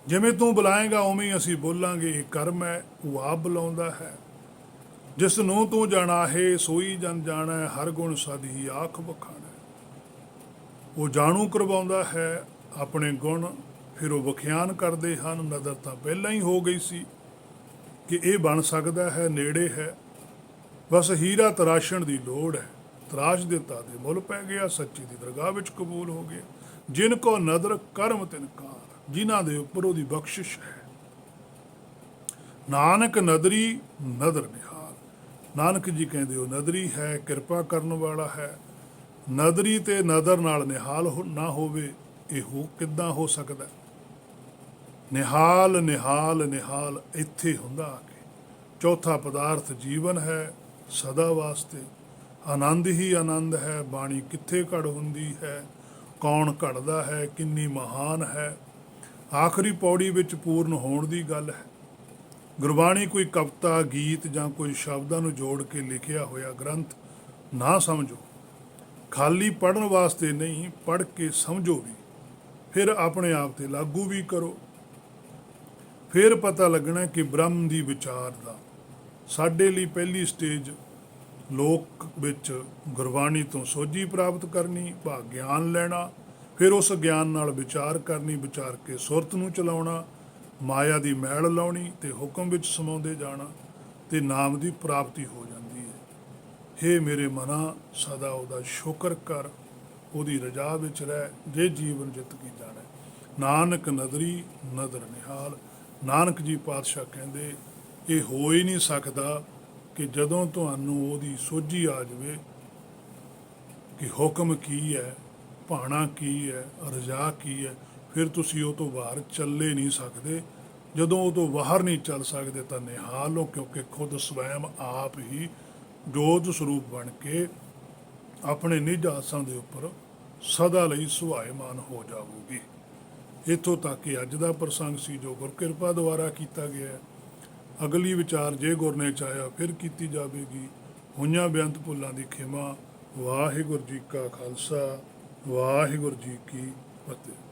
ਜਿਵੇਂ ਤੂੰ ਬੁਲਾਏਗਾ ਉਵੇਂ ਅਸੀਂ ਬੋਲਾਂਗੇ। ਇਹ ਕਰਮ ਹੈ, ਉਹ ਆਪ ਬੁਲਾਉਂਦਾ ਹੈ। ਜਿਸ ਨੂੰ ਤੂੰ ਜਾਣਾਹੇ ਸੋਈ ਜਨ ਜਾਣੈ, ਹਰ ਗੁਣ ਸਦ ਹੀ ਆਖ ਵਖਾਣੈ। ਉਹ ਜਾਣੂ ਕਰਵਾਉਂਦਾ ਹੈ ਆਪਣੇ ਗੁਣ, ਫਿਰ ਉਹ ਵਿਖਿਆਨ ਕਰਦੇ ਹਨ। ਨਦਰ ਤਾਂ ਪਹਿਲਾਂ ਹੀ ਹੋ ਗਈ ਸੀ ਕਿ ਇਹ ਬਣ ਸਕਦਾ ਹੈ, ਨੇੜੇ ਹੈ। ਬਸ ਹੀਰਾ ਤਰਾਸ਼ਣ ਦੀ ਲੋੜ ਹੈ। ਤਰਾਸ਼ ਦਿੱਤਾ ਤੇ ਮੁੱਲ ਪੈ ਗਿਆ, ਸੱਚੀ ਦੀ ਦਰਗਾਹ ਵਿੱਚ ਕਬੂਲ ਹੋ ਗਿਆ। ਜਿਨ ਕੋ ਨਦਰ ਕਰਮ ਤਿਨਕਾਰ, ਜਿਨ੍ਹਾਂ ਦੇ ਉੱਪਰ ਉਹਦੀ ਬਖਸ਼ਿਸ਼ ਹੈ। ਨਾਨਕ ਨਦਰੀ ਨਦਰ ਨਿਹਾਲ। ਨਾਨਕ ਜੀ ਕਹਿੰਦੇ ਉਹ ਨਦਰੀ ਹੈ, ਕਿਰਪਾ ਕਰਨ ਵਾਲਾ ਹੈ। ਨਦਰੀ ਤੇ ਨਦਰ ਨਾਲ ਨਿਹਾਲ ਨਾ ਹੋਵੇ, ਇਹ ਕਿੱਦਾਂ ਹੋ ਸਕਦਾ? ਨਿਹਾਲ ਨਿਹਾਲ ਨਿਹਾਲ ਇੱਥੇ ਹੁੰਦਾ ਆ ਕੇ। ਚੌਥਾ ਪਦਾਰਥ ਜੀਵਨ ਹੈ ਸਦਾ ਵਾਸਤੇ। ਆਨੰਦ ਹੀ ਆਨੰਦ ਹੈ। ਬਾਣੀ ਕਿੱਥੇ ਘੜ ਹੁੰਦੀ ਹੈ, ਕੌਣ ਘੜਦਾ ਹੈ, ਕਿੰਨੀ ਮਹਾਨ ਹੈ। ਆਖਰੀ ਪੌੜੀ ਵਿੱਚ ਪੂਰਨ ਹੋਣ ਦੀ ਗੱਲ ਹੈ। ਗੁਰਬਾਣੀ ਕੋਈ ਕਵਿਤਾ, ਗੀਤ ਜਾਂ ਕੋਈ ਸ਼ਬਦਾਂ ਨੂੰ ਜੋੜ ਕੇ ਲਿਖਿਆ ਹੋਇਆ ਗ੍ਰੰਥ ਨਾ ਸਮਝੋ। ਖਾਲੀ ਪੜ੍ਹਨ ਵਾਸਤੇ ਨਹੀਂ, ਪੜ੍ਹ ਕੇ ਸਮਝੋ ਵੀ, ਫਿਰ ਆਪਣੇ ਆਪ ਤੇ ਲਾਗੂ ਵੀ ਕਰੋ। ਫਿਰ ਪਤਾ ਲੱਗਣਾ ਕਿ ਬ੍ਰਹਮ ਦੀ ਵਿਚਾਰ ਦਾ ਸਾਡੇ ਲਈ ਪਹਿਲੀ ਸਟੇਜ ਲੋਕ ਵਿੱਚ ਗੁਰਬਾਣੀ ਤੋਂ ਸੋਝੀ ਪ੍ਰਾਪਤ ਕਰਨੀ, ਭਾਵ ਗਿਆਨ ਲੈਣਾ। ਫਿਰ ਉਸ ਗਿਆਨ ਨਾਲ ਵਿਚਾਰ ਕਰਨੀ, ਵਿਚਾਰ ਕੇ ਸੁਰਤ ਨੂੰ ਚਲਾਉਣਾ, ਮਾਇਆ ਦੀ ਮੈਲ ਲਾਉਣੀ ਤੇ ਹੁਕਮ ਵਿੱਚ ਸਮਾਉਂਦੇ ਜਾਣਾ, ਤੇ ਨਾਮ ਦੀ ਪ੍ਰਾਪਤੀ ਹੋ ਜਾਂਦੀ ਹੈ। ਹੇ ਮੇਰੇ ਮਨਾ, ਸਦਾ ਉਹਦਾ ਸ਼ੁਕਰ ਕਰ, ਉਹਦੀ ਰਜਾ ਵਿੱਚ ਰਹਿ, ਜੇ ਜੀਵਨ ਜਿੱਤ ਕੀ ਜਾਣਾ। ਨਾਨਕ ਨਦਰੀ ਨਦਰ ਨਿਹਾਲ। ਨਾਨਕ ਜੀ ਪਾਤਸ਼ਾਹ ਕਹਿੰਦੇ ਇਹ ਹੋ ਹੀ ਨਹੀਂ ਸਕਦਾ ਕਿ ਜਦੋਂ ਤੁਹਾਨੂੰ ਉਹਦੀ ਸੋਝੀ ਆ ਜਾਵੇ ਕਿ ਹੁਕਮ ਕੀ ਹੈ, ਭਾਣਾ ਕੀ ਹੈ, ਰਜਾ ਕੀ ਹੈ, ਫਿਰ ਤੁਸੀਂ ਉਹ ਤੋਂ ਬਾਹਰ ਚੱਲੇ ਨਹੀਂ ਸਕਦੇ। ਜਦੋਂ ਉਹ ਤੋਂ ਬਾਹਰ ਨਹੀਂ ਚੱਲ ਸਕਦੇ ਤਾਂ ਨਿਹਾਲ ਹੋ, ਕਿਉਂਕਿ ਖੁਦ ਸਵੈਮ ਆਪ ਹੀ ਜੋਤ ਸਰੂਪ ਬਣ ਕੇ ਆਪਣੇ ਨਿਜ ਆਸਾਂ ਦੇ ਉੱਪਰ ਸਦਾ ਲਈ ਸੁਭਾਏਮਾਨ ਹੋ ਜਾਵੋਗੇ। ਇੱਥੋਂ ਤੱਕ ਕਿ ਅੱਜ ਦਾ ਪ੍ਰਸੰਗ ਸੀ ਜੋ ਗੁਰ ਕਿਰਪਾ ਦੁਆਰਾ ਕੀਤਾ ਗਿਆ। ਅਗਲੀ ਵਿਚਾਰ ਜੇ ਗੁਰ ਨੇ ਚਾਹਿਆ ਫਿਰ ਕੀਤੀ ਜਾਵੇਗੀ। ਹੋਈਆਂ ਬੇਅੰਤ ਭੁੱਲਾਂ ਦੀ ਖਿਮਾ। ਵਾਹਿਗੁਰੂ ਜੀ ਕਾ ਖਾਲਸਾ, ਵਾਹਿਗੁਰੂ ਜੀ ਕੀ ਫਤਿਹ।